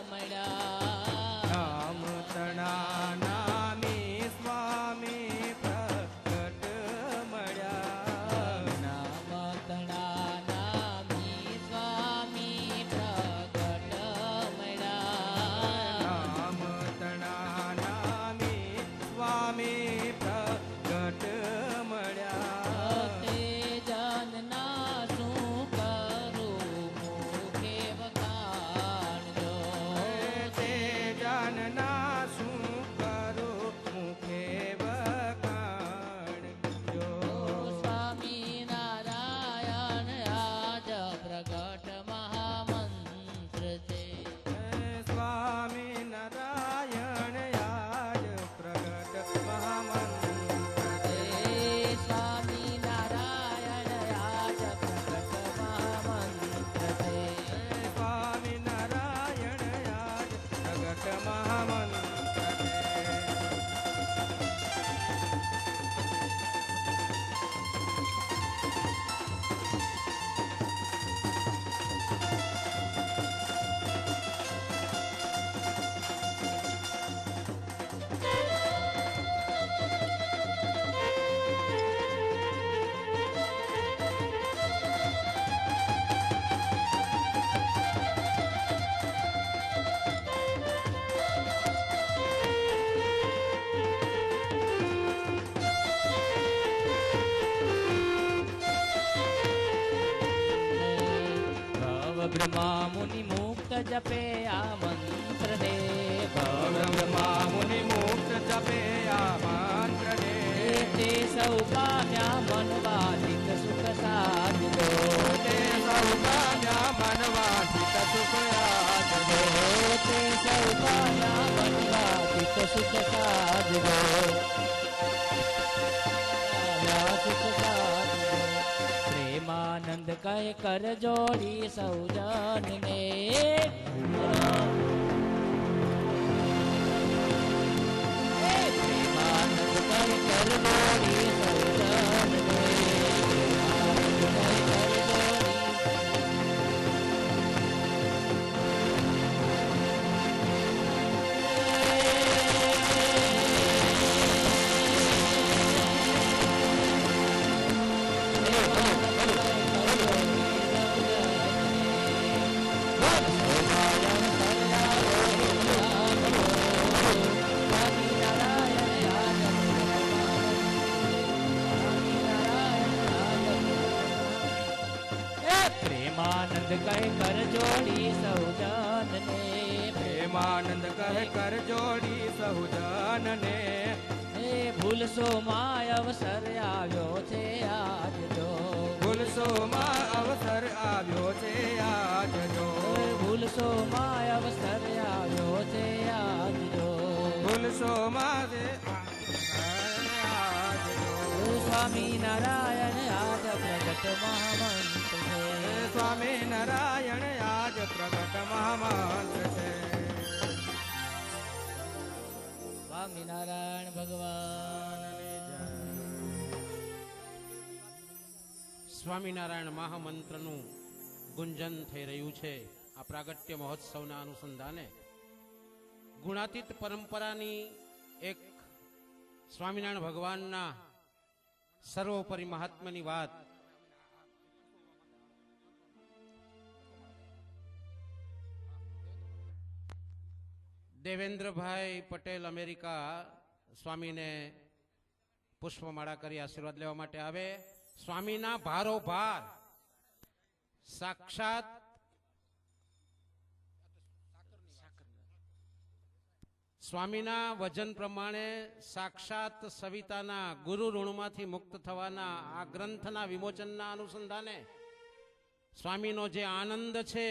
મળ્યા નામ તણા નામી સ્વામી પ્રગટ મળ્યા નામ તણા નામી સ્વામી પ્રગટ મળ્યા નામ તણા નામી સ્વામી પ્રગટ મળ્યા તે જનના શું કરું મુખે વખાણ જો તે જાનના શું કરું મુખે વખાણ જો સ્વામી નારાયણ આજ પ્રગટ મહામંત્ર છે સ્વામી નારાયણ આજ પ્રગટ મહામંત્ર હે સ્વામી નારાયણ આજ પ્રગટ મહામંત્ર છે સ્વામી નારાયણ આજ પ્રગટ મહામંત્ર સૌ પામ્યા મનવાધિક સુખ સાધજો તે સૌ પામ્યા મનવાધિક સુખ સાધજો તે સૌ પામ્યા મનવાધિક સુખ સાધજો સુખ સાધજો પ્રેમાનંદ કહે કર જોડી સૌ જનને પ્રેમાનંદ કહે કર જોડી સૌ જનને પ્રેમાનંદ કહે કર જોડી સહુ જનને હે ભૂલશો માં અવસર આવ્યો છે આજ જો ભૂલશો માં અવસર આવ્યો છે આજ જો ભૂલશો માં અવસર આવ્યો છે આજ જો ભૂલશો માં સ્વામી નારાયણ આજ પ્રગટ મહામંત્ર છે સ્વામી નારાયણ આજ પ્રગટ મહામંત્ર છે સ્વામિનારાયણ ભગવાન સ્વામિનારાયણ મહામંત્રનું ગુંજન થઈ રહ્યું છે આ પ્રાગટ્ય મહોત્સવના અનુસંધાને ગુણાતીત પરંપરાની એક સ્વામિનારાયણ ભગવાનના સર્વોપરી મહાત્માની વાત દેવેન્દ્રભાઈ પટેલ અમેરિકા સ્વામીને પુષ્પમાળા કરી આશીર્વાદ લેવા માટે આવે. સ્વામીના ભારોભાર સાક્ષાત સ્વામીના વચન પ્રમાણે સાક્ષાત સવિતાના ગુરુ ઋણમાંથી મુક્ત થવાના આ ગ્રંથના વિમોચનના અનુસંધાને સ્વામીનો જે આનંદ છે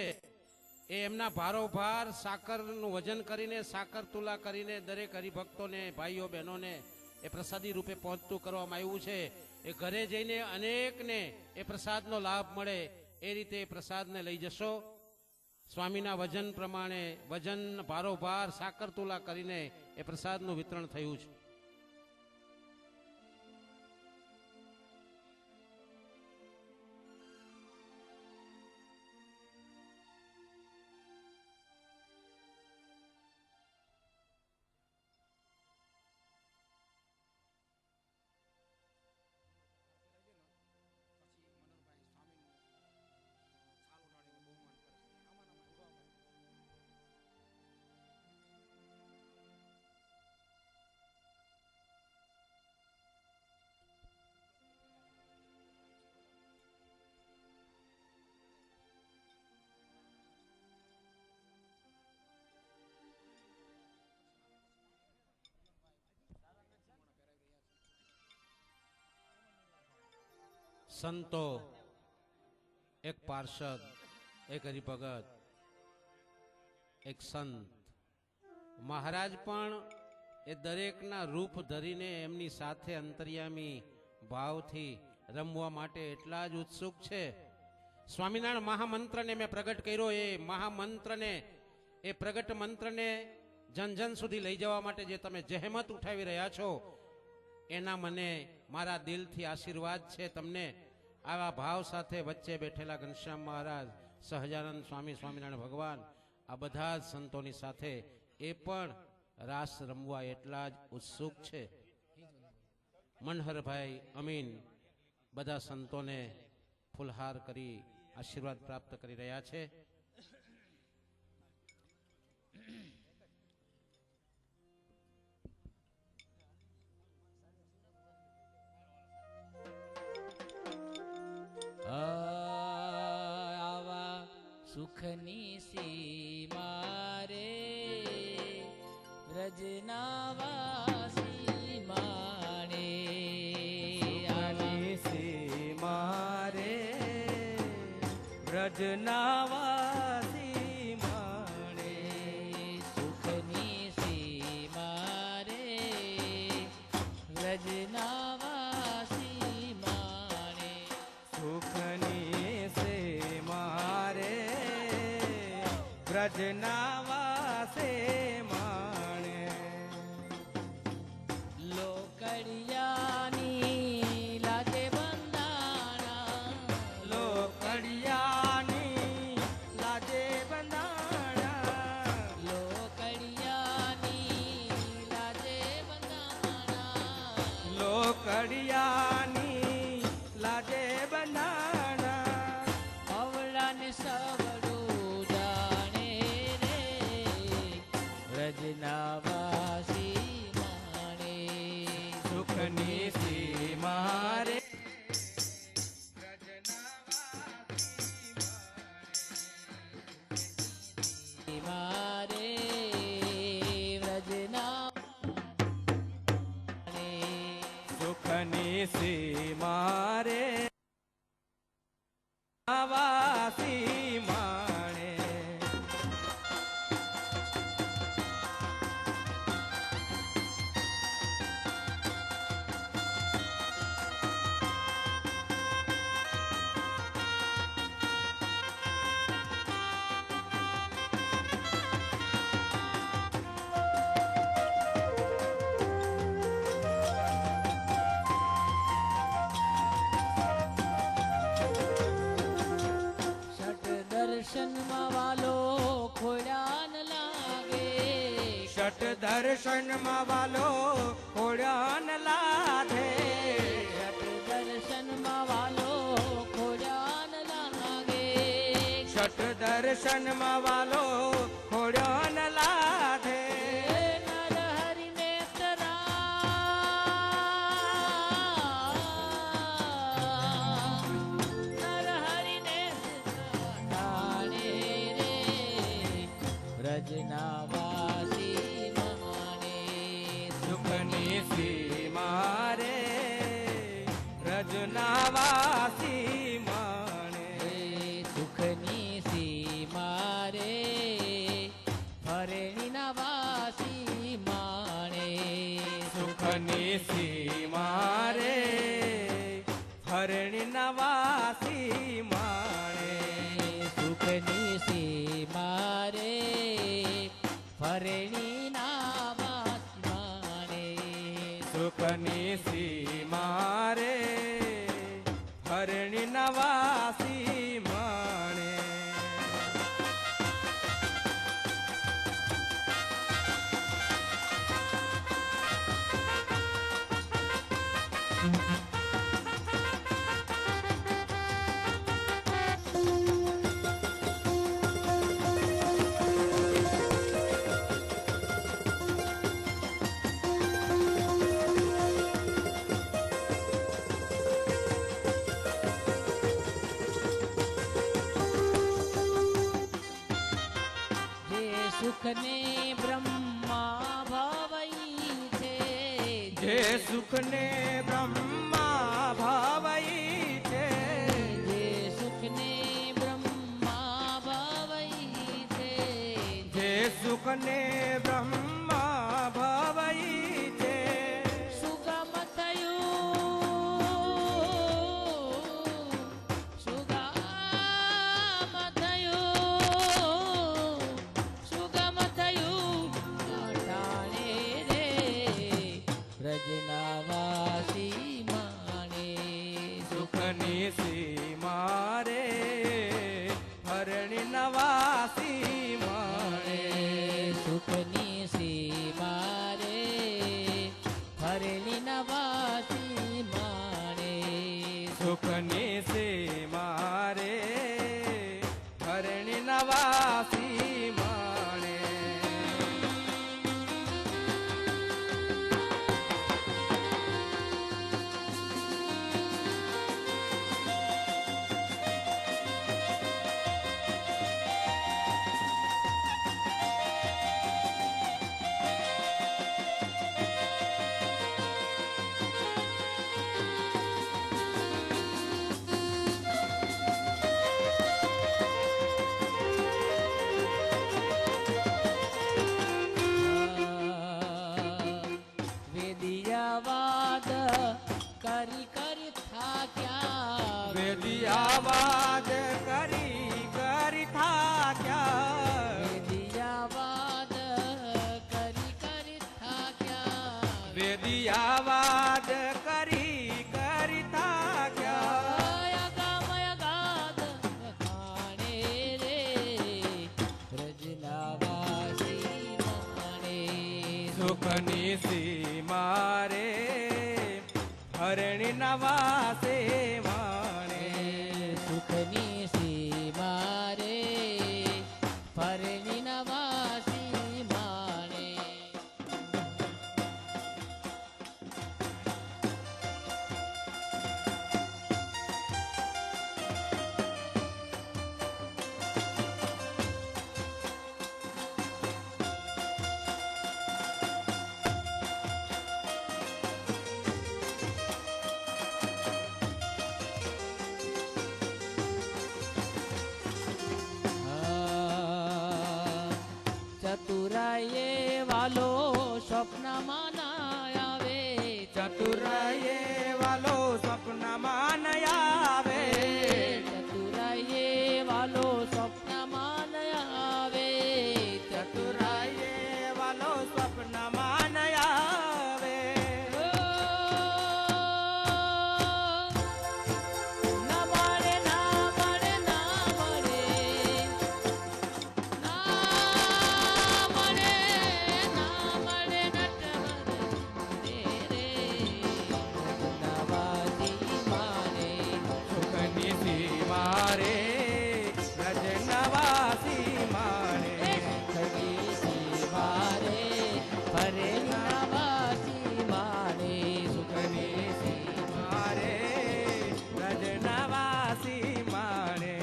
એ એમના ભારોભાર સાકરનું વજન કરીને સાકર તુલા કરીને દરેક હરિભક્તોને ભાઈઓ બહેનોને એ પ્રસાદી રૂપે પહોંચતું કરવામાં આવ્યું છે. એ ઘરે જઈને અનેકને એ પ્રસાદનો લાભ મળે એ રીતે એ પ્રસાદને લઈ જશો. સ્વામીના વજન પ્રમાણે વજન ભારોભાર સાકર તુલા કરીને એ પ્રસાદનું વિતરણ થયું છે. સંતો, એક પાર્ષદ, એક હરિભગત, એક સંત, મહારાજ પણ એ દરેકના રૂપ ધરીને એમની સાથે અંતર્યામી ભાવથી રમવા માટે એટલા જ ઉત્સુક છે. સ્વામિનારાયણ મહામંત્રને મેં પ્રગટ કર્યો. એ મહામંત્રને, એ પ્રગટ મંત્રને જન જન સુધી લઈ જવા માટે જે તમે જહેમત ઉઠાવી રહ્યા છો એના મને મારા દિલથી આશીર્વાદ છે. તમને આવા ભાવ સાથે વચ્ચે બેઠેલા ઘનશ્યામ મહારાજ, સહજાનંદ સ્વામી, સ્વામિનારાયણ ભગવાન, આ બધા જ સંતોની સાથે એ પણ રાસ રમવા એટલા જ ઉત્સુક છે. મનહરભાઈ અમીન બધા સંતોને ફૂલહાર કરી આશીર્વાદ પ્રાપ્ત કરી રહ્યા છે. આવા સુખની સીમા રે વ્રજના વાસી માણે વ્રજના વાસે માણે લોકડિયાની લાજે બંધાણા લોકડિયાની લાજે બંધાણા લોકડિયાની લાજે બંધાણા લોકડિયાની લાજે બંધાણા અવળાને સવડું જાણે રે વ્રજના વાસી માણે સુખની સીમા રે મારે વ્રજના સુખની સીમા રે વાસી માણે ષટ દર્શનમાં વાલો ખોળ્યા ન લાગે ષટ દર્શનમાં વાલો ખોડ્યા ન લાધે ષટ દર્શનમાં વાલો ખોળ્યા ન લાગે ષટ દર્શનમાં વાલો ખોડ્યો ન લાધે નર હરિને નર હરિને ઠાણે રે વ્રજના વાસી માણે સુખની સીમા રે રજના વાસી માણે સુખની સીમા રે ફરેણીના વાસી માણે સુખની સીમા રે હરણના વાસી માણે સુખની સીમા રે ફરેણીના વાસી માણે સુખની સીમા રે હરણના વાસી માણે જે સુખને બ્રહ્મા ભવઈ છે જે સુખને બ્રહ્મા ભાવઈ છે જે સુખને બ્રહ્મા ભવઈ છે જે સુખને બ્રહ્મા ભાવઈ છે સુગમ થયું સુગમ થયું સુગમ થયું અટાણે રે વ્રજના વાસી માણે સુખની સીમા રે હરણના વાસી માણે સુખ દિયાવાદ કરી કરી થાક્યા અગામય ગાદ વખાણે રે વ્રજના વાસી માણે સુખની સીમા રે હરણી નવાસે માણે સુખની સીમા રે ફરની નવાસી માણે ચતુરાયે વાલો સ્વપ્નમાં ના આવે ચતુરાયે વાલો સપનામાં ન આવે ચતુરાયે વાલો સ્વપ્નમાં ન આવે ચતુરાયે વાલો સપનામાં ન આવે ના મળે ના મળે ના મળે ના મળે ના મળે નટવર રે નવાજી માને સુખની સીમા રે રજનવાસી માણે ખગી મારે ફરે નવાજી માને સુખની સીમા રે રજનવાસી માણે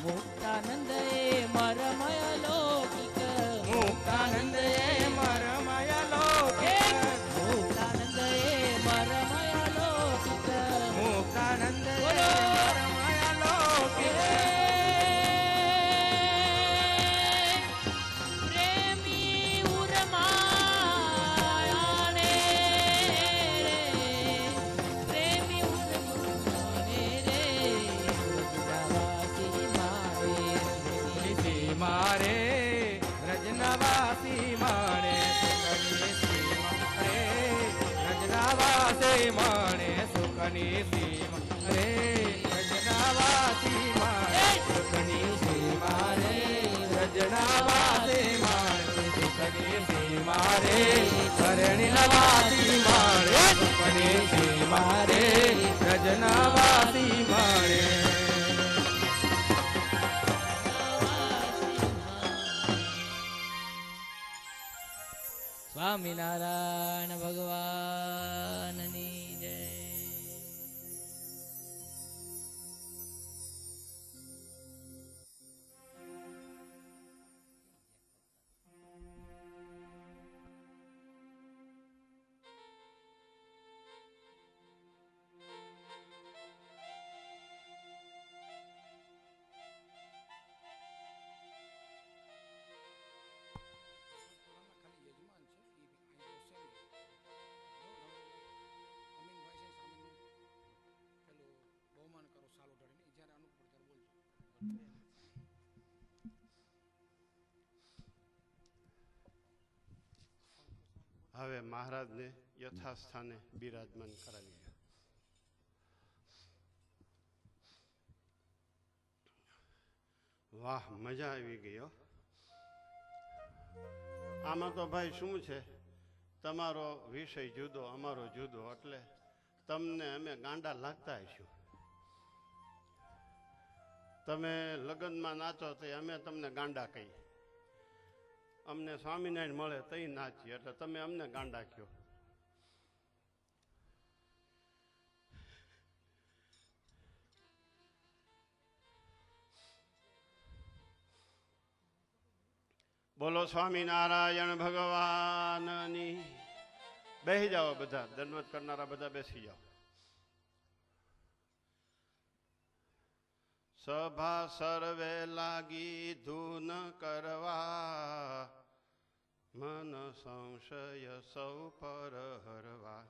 મુક્તાનંદ એ મરમય લૌકિક મુક્તાનંદ એ મરમય લૌકિક મુક્તાનંદ એ મરમય લૌકિક મુક્તાનંદ એ બોલો. મરમય લૌકિક પ્રેમી ઉરમાયાને પ્રેમી ઉરમાયાને રે નવાસી મારે સીમા રે રજનવાસી માણે સુખની સીમા રે રજનવાસી માણે સુખની સીમા રે રજનવાસી માણે સુખની સીમા રે રજનવાસી માણે સુખની સીમા રે હરણી નવાસી માણે સુખની સીમા રે રજનવાસી માણે સ્વામિનારાયણ ભગવાનની જય હવે મહારાજને યથાસ્થાને બિરાજમાન કરાવી લ્યો. વાહ, મજા આવી ગઈ હો. આમાં તો ભાઈ શું છે, તમારો વિષય જુદો અમારો જુદો, એટલે તમને અમે ગાંડા લાગતા હશું. તમે લગ્નમાં નાચો તો અમે તમને ગાંડા કહીએ, અમને સ્વામિનારાયણ મળે તઈ નાચીએ, એટલે તમે અમને ગાંડા કહો. બોલો સ્વામિનારાયણ ભગવાનની. બેસી જાઓ બધા, દંડવત કરનારા બધા બેસી જાઓ. સભા સર્વે લાગી ધૂન કરવા, મન સંશય સૌ પર હરવા.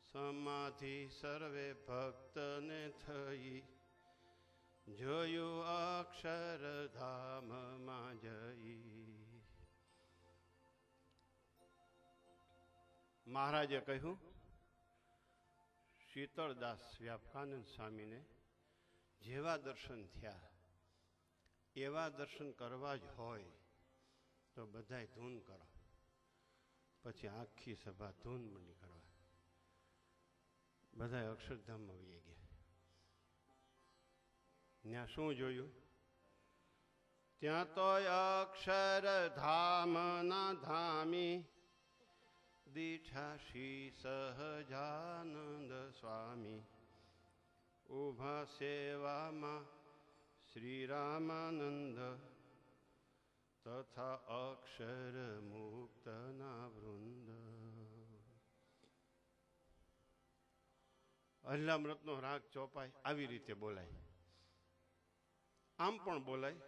સમાધિ સર્વે ભક્તને થઈ, જોયું અક્ષરધામમાં જઈ. મહારાજે કહ્યું શીતળદાસ વ્યાપકાનંદ સ્વામીને જેવા દર્શન થયા એવા દર્શન કરવા જ હોય તો બધાય ધૂન કરો. પછી આખી સભા ધૂન મંડી કરવા, બધા અક્ષરધામમાં વહી ગયા. ત્યાં શું જોયું? ત્યાં તો અક્ષરધામના ધામી દીઠા શ્રી સહજાનંદ સ્વામી. ઉભા સેવામાં શ્રી રામાનંદ તથા અક્ષર મુક્તના વૃંદ. અલ્લામૃતનો રાગ ચોપાય આવી રીતે બોલાય, આમ પણ બોલાય.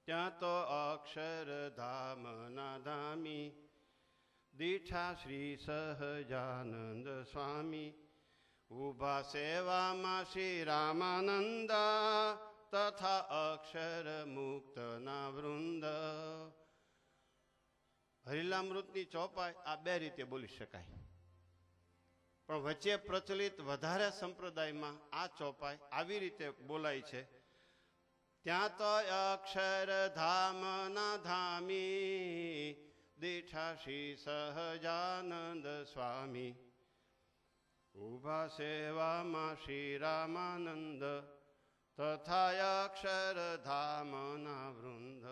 ત્યાં તો અક્ષરધામના ધામી દીઠા શ્રી સહજાનંદ સ્વામી. ઉભા સેવામાં શ્રી રામાનંદ તથા અક્ષર મુક્તના વૃંદ. હરિલામૃતની ચોપાઈ આ બે રીતે બોલી શકાય, પણ વચ્ચે પ્રચલિત વધારે સંપ્રદાયમાં આ ચોપાઈ આવી રીતે બોલાય છે. ત્યાં તો અક્ષરધામના ધામી દીઠા શ્રી સહજાનંદ સ્વામી. ઉભા સેવામાં શ્રી રામાનંદ તથા અક્ષરધામના વૃંદ.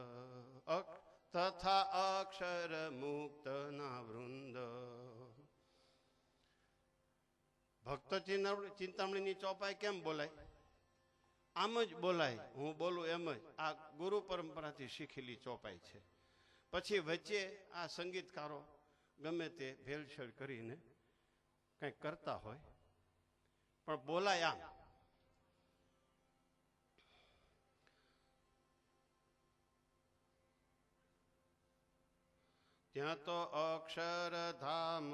તથા અક્ષર મુક્તના વૃંદ. ભક્ત ચિંતામણીની ચોપાઈ કેમ બોલાય? આમ જ બોલાય, હું બોલું એમ જ. આ ગુરુ પરંપરાથી શીખેલી ચોપાઈ છે. પછી વચ્ચે આ સંગીતકારો ગમે તે ભેળસેળ કરીને કંઈક કરતા હોય, પણ બોલાય આમ. ત્યાં તો અક્ષરધામ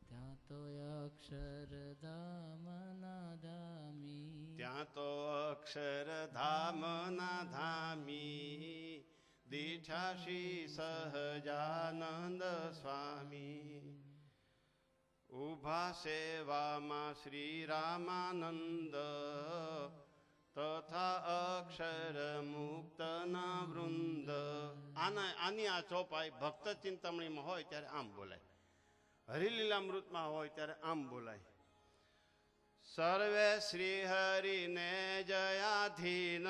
ત્યાં તો અક્ષરધામના ધામી. ત્યાં તો અક્ષરધામના ધામી દીઠા શ્રી સહજાનંદ સ્વામી. ઉભા સેવામાં શ્રી રામાનંદ તથા અક્ષર મુક્તના વૃંદ. આની આ ચોપાઈ ભક્ત ચિંતામણીમાં હોય ત્યારે આમ બોલાય, હરિલીલામૃતમાં હોય ત્યારે આમ બોલાય. સર્વે શ્રી હરિને જયાધીન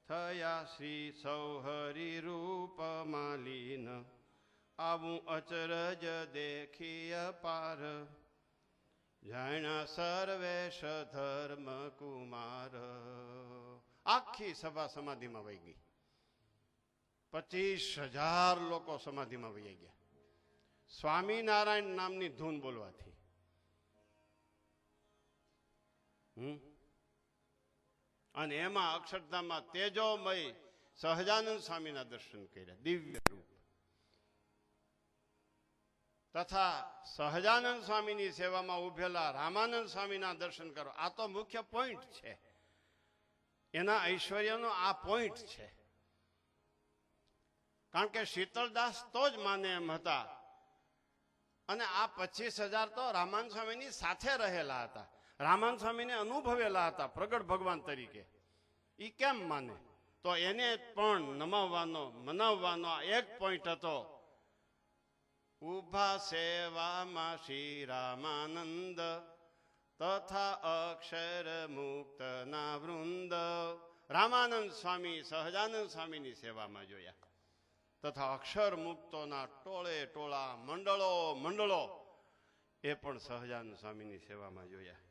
થયા શ્રી સૌહરિ રૂપમાં લીન. આવું અચરજ દેખી અપાર જાણ્યા સર્વેશ ધર્મ કુમાર. આખી સભા સમાધિમાં વહી ગઈ. 25,000 લોકો સમાધિમાં વહી ગયા સ્વામિનારાયણ નામની ધૂન બોલવાથી. અને એમાં અક્ષરધામમાં તેજોમય સહજાનંદ સ્વામીના દર્શન કર્યા, દિવ્ય રૂપ. તથા સહજાનંદ સ્વામીની સેવામાં ઉભેલા રામાનંદ સ્વામીના દર્શન કરો. આ તો મુખ્ય પોઈન્ટ છે, એના ઐશ્વર્યનો આ પોઈન્ટ છે. કારણ કે શીતળદાસ તો જ માને એમ હતા, અને આ 25,000 તો રામાનંદ સ્વામીની સાથે રહેલા હતા, રામાનંદ સ્વામીને અનુભવેલા હતા પ્રગટ ભગવાન તરીકે. એ કેમ માને? તો એને પણ નમાવવાનો, મનાવવાનો આ એક પોઈન્ટ હતો. ઉભા સેવામાં શ્રી રામાનંદ તથા અક્ષર મુક્તના વૃંદ. રામાનંદ સ્વામી સહજાનંદ સ્વામીની સેવામાં જોયા, તથા અક્ષર મુક્તોના ટોળે ટોળા, મંડળો મંડળો એ પણ સહજાનંદ સ્વામીની સેવામાં જોયા.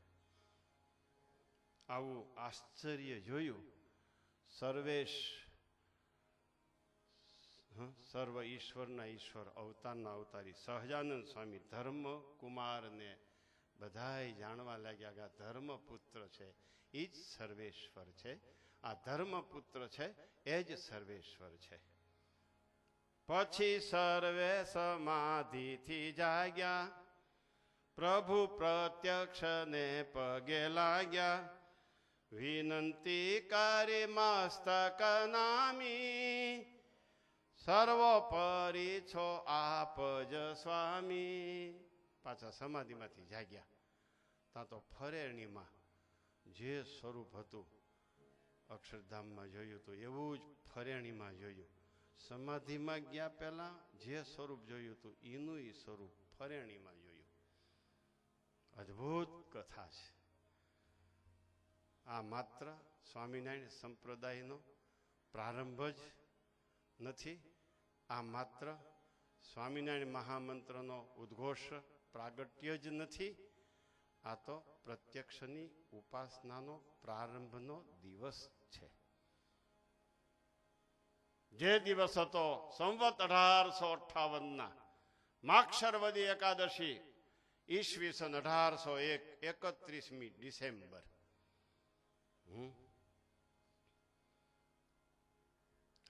આવું આશ્ચર્ય જોયું સર્વેશ સર્વ ઈશ્વરના ઈશ્વર અવતારના અવતારી સહજાનંદ સ્વામી ધર્મ કુમારને બધાય જાણવા લાગ્યા કે આ ધર્મપુત્ર છે એ જ સર્વેશ્વર છે. આ ધર્મપુત્ર છે એ જ સર્વેશ્વર છે. પછી સર્વે સમાધિથી જાગ્યા, પ્રભુ પ્રત્યક્ષને પગે લાગ્યા, વિનંતી કરી મસ્તક નામી, સર્વોપરી છો આપ જ સ્વામી. પાછા સમાધિમાંથી જાગ્યા. ત્યાં તો ફરેણીમાં જે સ્વરૂપ હતું અક્ષરધામમાં જોયું હતું એવું જ ફરેણીમાં જોયું. સમાધિમાં ગયા પહેલા જે સ્વરૂપ જોયું હતું એનું એ સ્વરૂપ ફરેણીમાં જોયું. અદ્ભુત કથા છે. આ માત્ર સ્વામિનારાયણ સંપ્રદાયનો પ્રારંભ જ નથી. આ માત્ર સ્વામિનારાયણ મહામંત્રનો ઉદ્ઘોષ પ્રાગટ્ય જ નથી. આ તો પ્રત્યક્ષની ઉપાસનાનો પ્રારંભનો દિવસ છે. જે દિવસ હતો સંવત 1858 માક્ષરવદી એકાદશી, ઈસવીસન 1801, 31મી ડિસેમ્બર.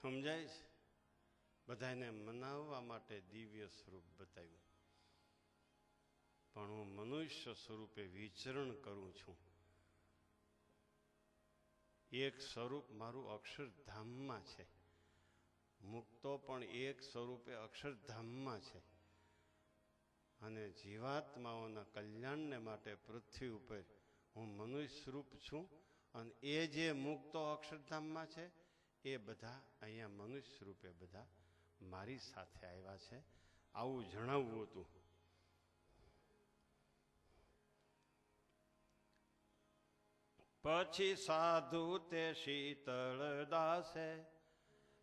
સમજાય છે? બધાને મનાવવા માટે દિવ્ય સ્વરૂપ બતાવ્યું, પણ હું મનુષ્ય સ્વરૂપે વિચરણ કરું છું. એક સ્વરૂપ મારું અક્ષરધામમાં છે. મુક્તો પણ એક સ્વરૂપે અક્ષરધામમાં છે. અને જીવાત્માઓના કલ્યાણને માટે પૃથ્વી ઉપર હું મનુષ્ય સ્વરૂપ છું. અને એ જે મુક્તો અક્ષરધામમાં છે એ બધા અહીંયા મનુષ્ય સ્વરૂપે બધા મારી સાથે આવ્યા છે. આવું જણાવવું હતું. પછી સાધુ તે શીતળ દાસે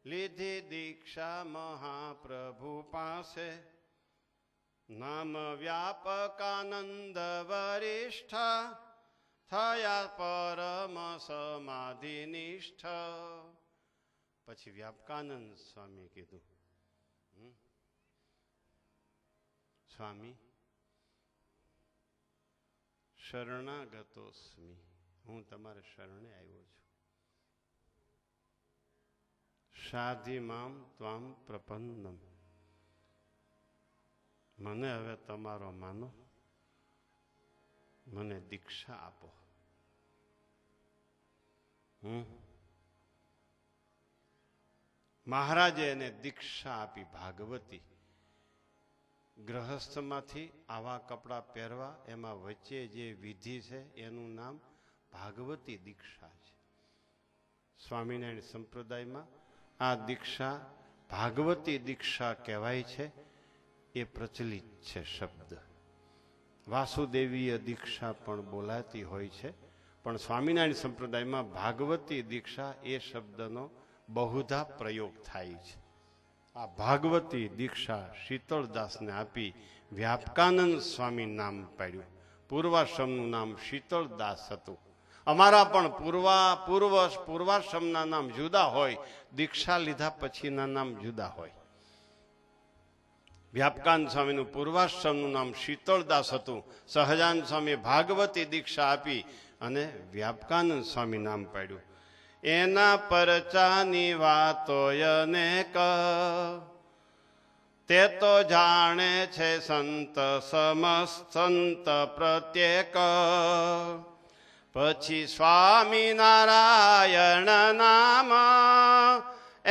લીધી દીક્ષા મહાપ્રભુ પાસે, નામ વ્યાપકાનંદ વરિષ્ઠ થયા પરમ સમાધિ નિષ્ઠ. પછી વ્યાપકાનંદ સ્વામી કીધું, સ્વામી શરણાગતોસ્મી, હું તમારે શરણે આવ્યો છું. સાધિ મામ ત્વામ પ્રપન્નમ, મને હવે તમારો માનો, મને દીક્ષા આપો. મહારાજે એને દીક્ષા આપી ભાગવતી. ગ્રહસ્થમાંથી આવા કપડાં પહેરવા, એમાં વચ્ચે જે વિધિ છે એનું નામ ભાગવતી દીક્ષા છે. સ્વામિનારાયણ સંપ્રદાયમાં આ દીક્ષા ભાગવતી દીક્ષા કહેવાય છે. એ પ્રચલિત છે શબ્દ. વાસુદેવીય દીક્ષા પણ બોલાતી હોય છે, પણ સ્વામિનારાયણ સંપ્રદાયમાં ભાગવતી દીક્ષા એ શબ્દનો બહુધા પ્રયોગ થાય છે. આ ભાગવતી દીક્ષા શીતળદાસને આપી વ્યાપકાનંદ સ્વામી નામ પાડ્યું. પૂર્વાશ્રમનું નામ શીતળદાસ હતું. અમારા પણ પૂર્વાશ્રમના નામ જુદા હોય, દીક્ષા લીધા પછીના નામ જુદા હોય. વ્યાપકાનંદ સ્વામીનું પૂર્વાશ્રમનું નામ શીતળદાસ હતું. સહજાનંદ સ્વામી ભાગવતી દીક્ષા આપી અને વ્યાપકાનંદ સ્વામી નામ પાડ્યું. એના પરચાની વાતો અનેક, તે તો જાણે છે સંત સમસ્ત પ્રત્યેક. પછી સ્વામિનારાયણ નામ,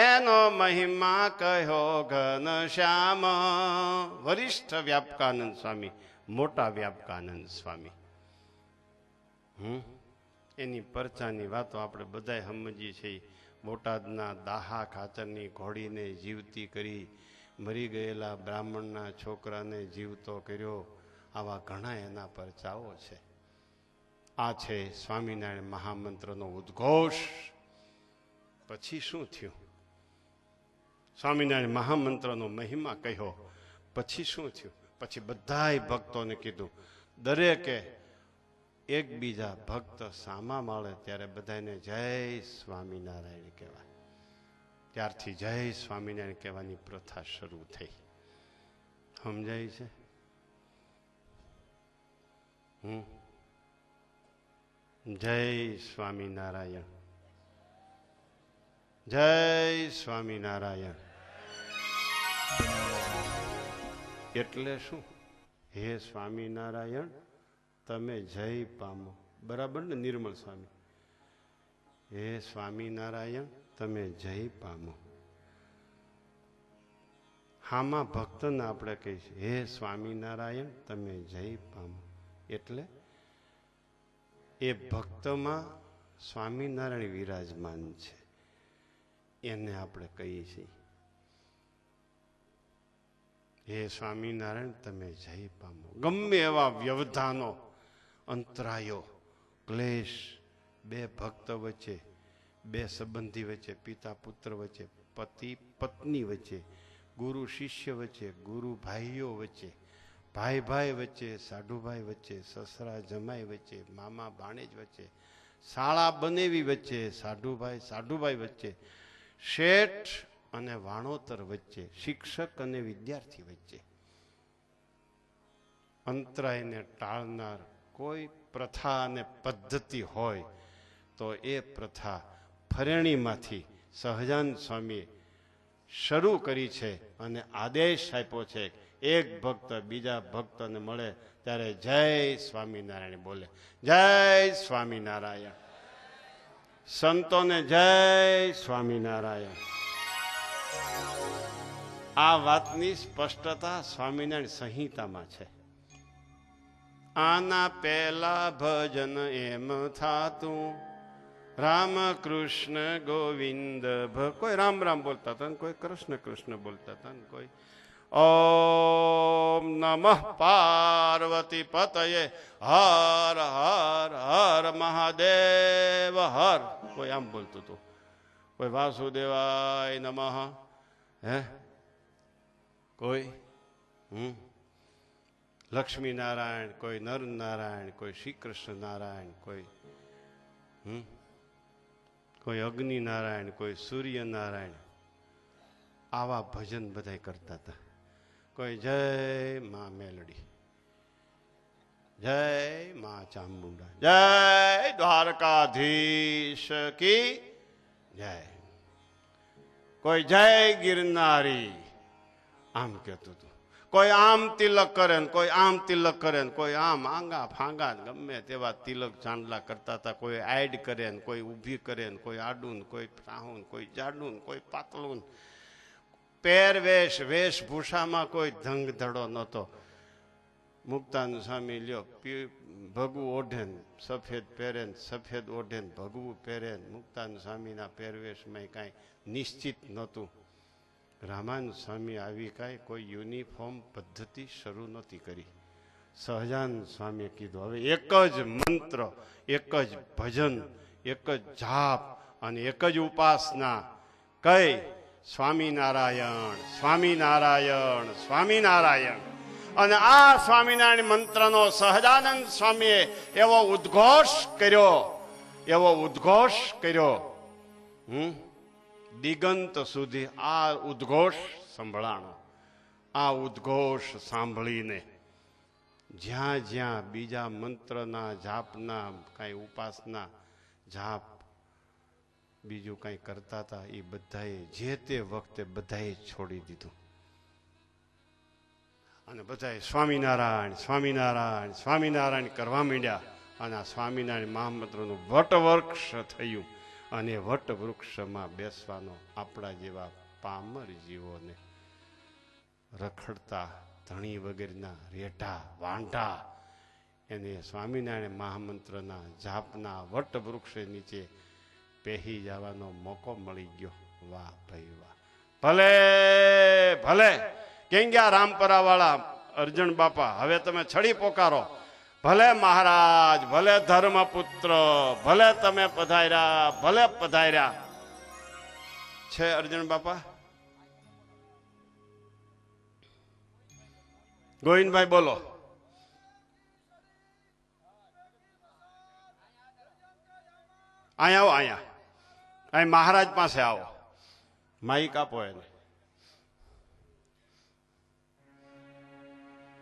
એનો મહિમા કહ્યો ઘનશ્યામ. વરિષ્ઠ વ્યાપકાનંદ સ્વામી, મોટા વ્યાપકાનંદ સ્વામી. એની પરચાની વાતો આપણે બધા સમજીએ છીએ. બોટાદના દાહા ખાચરની ઘોડીને જીવતી કરી, મરી ગયેલા બ્રાહ્મણના છોકરાને જીવતો કર્યો, આવા ઘણા એના પરચાઓ છે. આ છે સ્વામિનારાયણ મહામંત્રનો ઉદ્ઘોષ. પછી શું થયું? સ્વામિનારાયણ મહામંત્રનો મહિમા કહ્યો. પછી શું થયું? પછી બધાય ભક્તોને કીધું, દરેકે એકબીજા ભક્ત સામા મળે ત્યારે બધાને જય સ્વામિનારાયણ કહેવાય. ત્યારથી જય સ્વામિનારાયણ કહેવાની પ્રથા શરૂ થઈ. સમજાય છે? જય સ્વામિનારાયણ, જય સ્વામિનારાયણ. એટલે શું? હે સ્વામિનારાયણ તમે જય પામો. બરાબર ને નિર્મળ સ્વામી? હે સ્વામિનારાયણ તમે જય પામો. હામાં ભક્તને આપણે કહીશું હે સ્વામિનારાયણ તમે જય પામો. એટલે એ ભક્તમાં સ્વામિનારાયણ વિરાજમાન છે એને આપણે કહીએ છીએ હે સ્વામિનારાયણ તમે જય પામો. ગમે એવા વ્યવધાનો, અંતરાયો, ક્લેશ, બે ભક્ત વચ્ચે, બે સંબંધી વચ્ચે, પિતા પુત્ર વચ્ચે, પતિ પત્ની વચ્ચે, ગુરુ શિષ્ય વચ્ચે, ગુરુ ભાઈઓ વચ્ચે, ભાઈ ભાઈ વચ્ચે, સાઢુભાઈ વચ્ચે, સસરા જમાઈ વચ્ચે, મામા ભાણેજ વચ્ચે, શાળા બનેવી વચ્ચે, સાઢુભાઈ વચ્ચે, શેઠ અને વાણોતર વચ્ચે, શિક્ષક અને વિદ્યાર્થી વચ્ચે અંતરાયને ટાળનાર કોઈ પ્રથા અને પદ્ધતિ હોય તો એ પ્રથા ફરેણીમાંથી સહજાનંદ સ્વામીએ શરૂ કરી છે અને આદેશ આપ્યો છે એક ભક્ત બીજા ભક્તને મળે ત્યારે જય સ્વામિનારાયણ બોલે. જય સ્વામિનારાયણ. સંતોને જય સ્વામિનારાયણ. આ વાતની સ્પષ્ટતા સ્વામિનારાયણ સંહિતામાં છે. આના પહેલા ભજન એમ થાતું રામ કૃષ્ણ ગોવિંદ. કોઈ રામ રામ બોલતા હતા, કોઈ કૃષ્ણ કૃષ્ણ બોલતા હતા, કોઈ ઓમ નમઃ પાર્વતી પતયે હર હર હર મહાદેવ હર, કોઈ આમ બોલતું હતું, કોઈ વાસુદેવાય નમઃ, હે કોઈ લક્ષ્મી નારાયણ, કોઈ નર નારાયણ, કોઈ શ્રી કૃષ્ણ નારાયણ, કોઈ અગ્નિ નારાયણ, કોઈ સૂર્ય નારાયણ. આવા ભજન બધા કરતા હતા. કોઈ જય માં મેલડી, જય માં ચામુંડા, જય દ્વારકાધીશ કી જય, કોઈ જય ગિરનારી આમ કહેતું હતું. કોઈ આમ તિલક કરે ને કોઈ આમ તિલક કરે ને કોઈ આમ આંગા ફાંગા ગમે તેવા તિલક ચાંદલા કરતા હતા. કોઈ આડ કરે ને કોઈ ઊભી કરે ને કોઈ આડું ને કોઈ સાહું, કોઈ જાડું ને કોઈ પાતળું. પહેરવેશ વેશભૂષામાં કોઈ ધંગ ધડો નહોતો. મુક્તાનંદ સ્વામી લ્યો ભગવું ઓઢે ને સફેદ પહેરે ને સફેદ ઓઢે ને ભગવું પહેરે ને. મુક્તાનંદ સ્વામીના પહેરવેશમાં કાંઈ નિશ્ચિત નહોતું. રામાનંદ સ્વામી આવી કાંઈ કોઈ યુનિફોર્મ પદ્ધતિ શરૂ નહોતી કરી. સહજાનંદ સ્વામીએ કીધું હવે એક જ મંત્ર, એક જ ભજન, એક જ જાપ અને એક જ ઉપાસના. કઈ? સ્વામિનારાયણ, સ્વામિનારાયણ, સ્વામિનારાયણ. અને આ સ્વામિનારાયણ મંત્રનો સહજાનંદ સ્વામીએ એવો ઉદ્ઘોષ કર્યો, દિગંત સુધી આ ઉદ્ઘોષ સંભળાણો. આ ઉદ્ઘોષ સાંભળીને જ્યાં જ્યાં બીજા મંત્રના જાપના કાંઈ ઉપાસના જાપ બીજું કાંઈ કરતા હતા એ બધાએ જે તે વખતે બધાએ છોડી દીધું અને બધાએ સ્વામિનારાયણ સ્વામિનારાયણ સ્વામિનારાયણ કરવા માંડ્યા. અને આ સ્વામિનારાયણ મહામંત્રનું વટવૃક્ષ થયું. અને વટવૃક્ષમાં બેસવાનો આપણા જેવા પામર જીવોને રખડતા ધણી વગેરેના રેઢા વાંઢા એને સ્વામિનારાયણ મહામંત્રના જાપના વટવૃક્ષ નીચે પહેરી જવાનો મોકો મળી ગયો. વાહ ભાઈ વાહ. ભલે ભલે કેમ ગયા રામપરા વાળા અર્જણ બાપા, હવે તમે છડી પોકારો. ભલે મહારાજ, ભલે ધર્મપુત્ર, ભલે તમે પધાર્યા, ભલે પધાર્યા. છે અર્જણ બાપા? ગોવિંદભાઈ બોલો. અહીંયા આવો, અહીંયા અહીં મહારાજ પાસે આવો. માઈક આપો એને.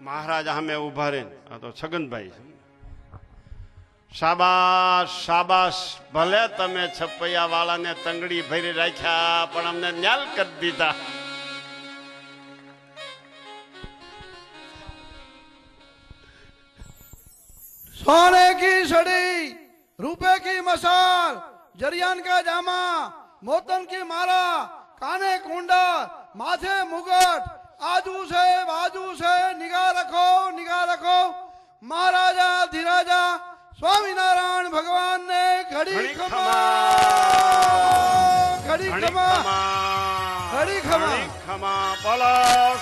મહારાજ સામે ઉભા રહીને, આ તો છગનભાઈ છે. શાબાશ શાબાશ, ભલે તમે છપૈયા વાળાને તંગડી ભરી રાખ્યા પણ અમને ન્યાલ કરી દીધા. सोने की छड़ी, रुपए की मसाल, जरियान का जामा, मोतन की माला, काने कुंडा, माथे मुगट, आजू से बाजू से निगाह रखो. महाराजा धीराजा स्वामीनारायण भगवान ने घड़ी खमा, घड़ी खमा, घड़ी खमा, ખમા. બોલો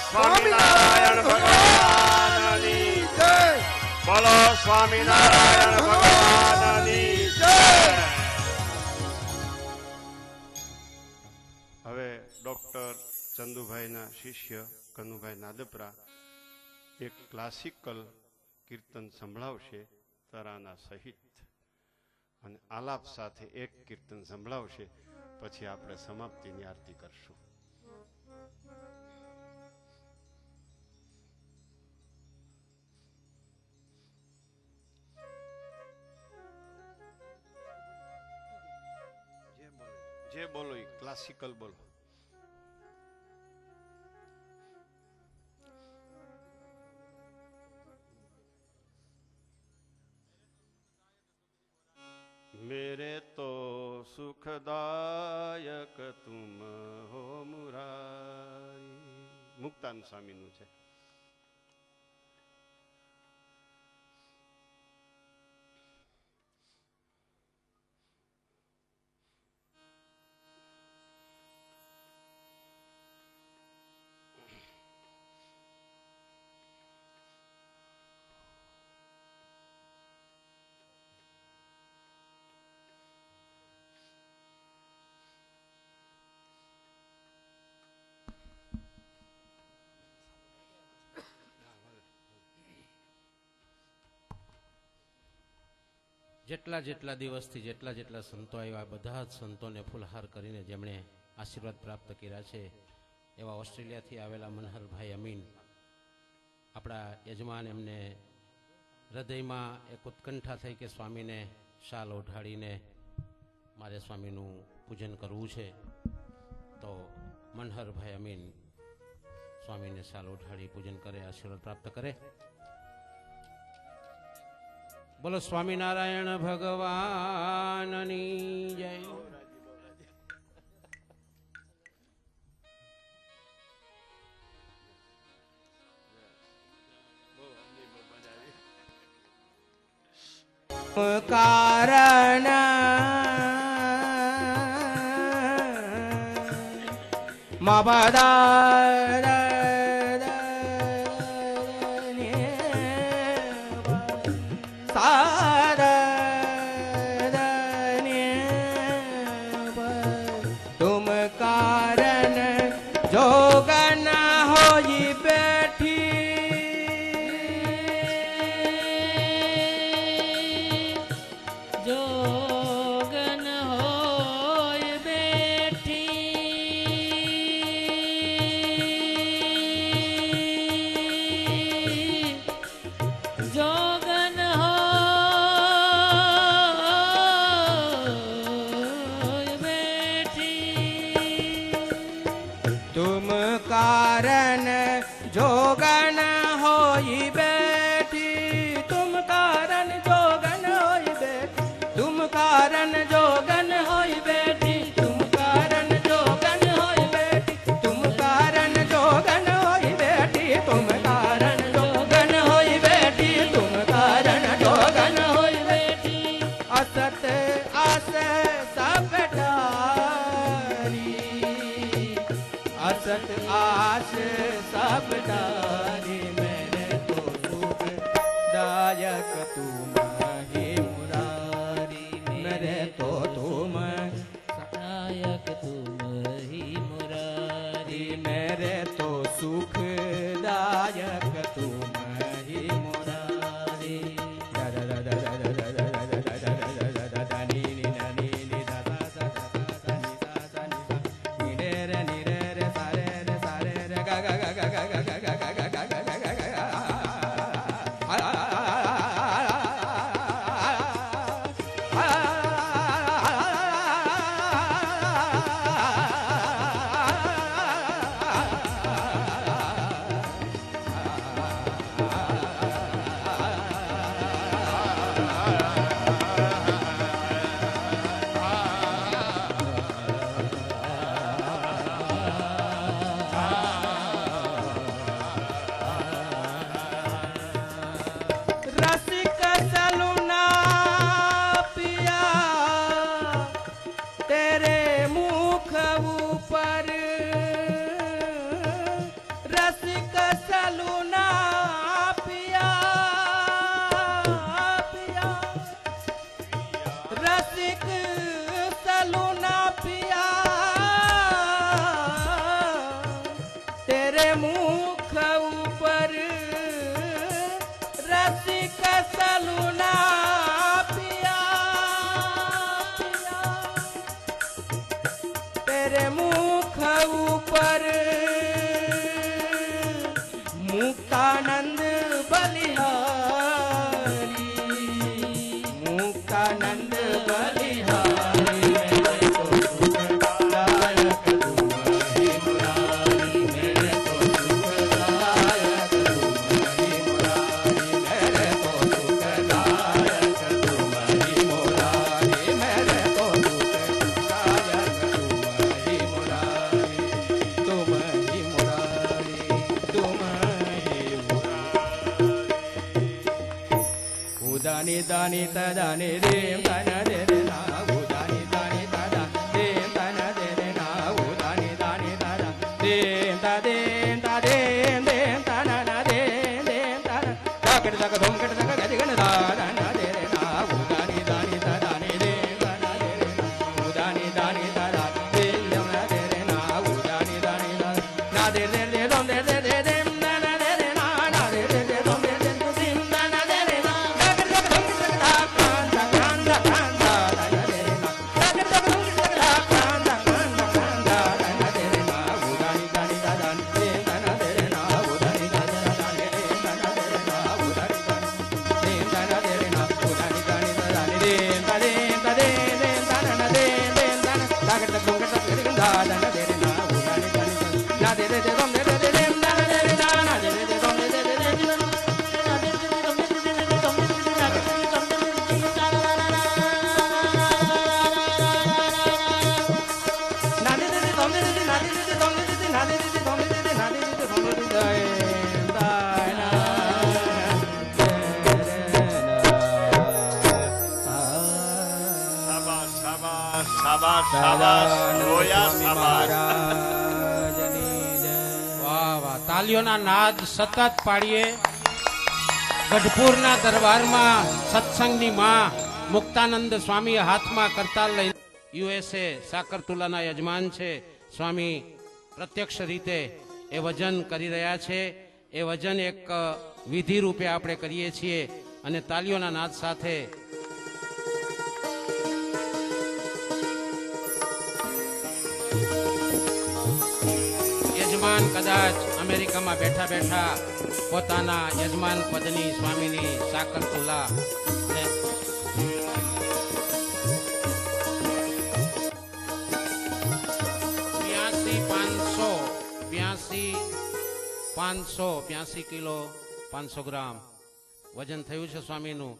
સ્વામિનારાયણ ભગવાનની जय. બોલો સ્વામિનારાયણ ભગવાનની જય. હવે ડોક્ટર ચંદુભાઈના શિષ્ય કનુભાઈ નાદપરા એક ક્લાસિકલ કીર્તન સંભળાવશે તરાના સહિત, અને આલાપ સાથે એક કીર્તન સંભળાવશે. પછી આપણે સમાપ્તિની આરતી કરશું. જે બોલો એ ક્લાસિકલ બોલો. मेरे तो सुखदायक तुम हो मुरारी. મુક્તાન સ્વામીનું છે. જેટલા જેટલા દિવસથી જેટલા સંતો આવ્યા, બધા જ સંતોને ફૂલહાર કરીને જેમણે આશીર્વાદ પ્રાપ્ત કર્યા છે એવા ઓસ્ટ્રેલિયાથી આવેલા મનહરભાઈ અમીન, આપણા યજમાન, એમને હૃદયમાં એક ઉત્કંઠા થઈ કે સ્વામીને શાલ ઓઢાડીને મારે સ્વામીનું પૂજન કરવું છે. તો મનહરભાઈ અમીન સ્વામીને શાલ ઓઢાડી પૂજન કરે, આશીર્વાદ પ્રાપ્ત કરે. બોલો સ્વામિનારાયણ ભગવાનની જય. કારણ મબદાર तुम कारण जोगन होई बैठी, जोगन होय बैठी, जोगन होय बैठी. तुम कारण जोगन होई बैठी, तुम कारण जोगन होई बैठी, तुम कारण जोगन होई बैठी, तुम कारण जोगन होई बैठी, तुम कारण जोगन होई बैठी, तुम कारण जोगन होई बैठी, तुम कारण जोगन होई बैठी. असत आस सब डारी, असत आस सब डारी, मेरे तो सुख दायक तुम ही मुरारी, मेरे तो तुम दायक तुम ही मुरारी, मेरे तो सुख दायक तुम ही मुरारी. दा दा दा दा दा दा दा दा दा दा दा दा दा नी नी नी नी મુખ ઉપર મુક્તાનંદ બલિહારી, મુક્તાનંદ બલિહારી મેરે તો સુખદાયક તુમ હે મુરારી, મેરે તો સુખદાયક તુમ હે મુરારી, મેરે તો સુખદાયક તુમ હે મુરારી, મેરે તો સુખદાયક તુમ હે મુરારી, તુમ હે ઉદાની દાની તદાની દેમ તન દે રે ના, ઉદાની દાની તદા દેમ તન દે રે ના, ઉદાની દાની તદા દેમ તા દેમ તા દેમ દેમ તા ના ના દેમ દેમ તા ના તાકડ તક ધોમ કડ તક ગતિ ગણ દા ના દે રે ના, ઉદાની દાની તદાની દેમ તન દે રે ના, ઉદાની દાની તદા દેમ ના દે રે ના, ઉદાની દાની તદા ના દે રે રે ધોમ દે રે રે દેમ ના ના દે રે ના, ના દે રે રે ધોમ દે રે દેમ ના ના દે રે ના, તાકડ તક ધોમ કડ તક ધા કાંદા કાંદા કાંદા ના દે રે ના, તાકડ તક ધોમ કડ તક ધા કાંદા કાંદા કાંદા ના દે રે ના, ઉદાની દાની તદા દેમ ના દે રે ના, ઉદાની દાની તદા દેમ ના દે રે ના, ઉદાની દાની દેમ ના દે રે ના, ઉદાની દાની તદા દેમ તા દેમ તા દેમ તા ના દેમ દેમ તા ના તાકડ તક ધોમ કડ તક ધા ના દે રે ના, ઉદાની દાની તદા ના દે રે રે ધોમ દે રે દેમ ના દે રે ના, ના દે રે રે ધોમ દે રે દેમ શાબાશ શાબાશ શાબાશ શાબાશ રોયા શાબાશ. વાહ વાહ, તાલીઓના નાદ સતત પાડીએ. ગઢપુરના દરબારમાં સત્સંગની માં મુક્તાનંદ સ્વામી હાથમાં કરતાલ લઈ યુએસએ સાકરતુલાના યજમાન છે સ્વામી, પ્રત્યક્ષ રીતે એ વજન કરી રહ્યા છે. એ વજન એક વિધિ રૂપે આપણે કરીએ છીએ અને તાલીઓના નાદ સાથે યજમાન કદાચ અમેરિકામાં બેઠા બેઠા પોતાના યજમાન પદની સ્વામીની સાકરતુલા ને બ્યાસી કિલો 500 ગ્રામ વજન થયું છે સ્વામીનું.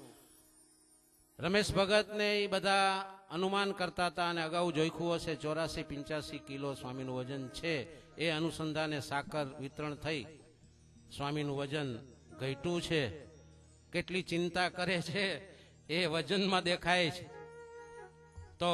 રમેશ ભગત ને એ બધા અનુમાન કરતા હતા અને અગાઉ જોઈખું હશે 84-85 કિલો સ્વામીનું વજન છે. એ અનુસંધાને સાકર વિતરણ થઈ સ્વામીનું વજન ઘટ્યું છે. કેટલી ચિંતા કરે છે એ વજનમાં દેખાય છે. તો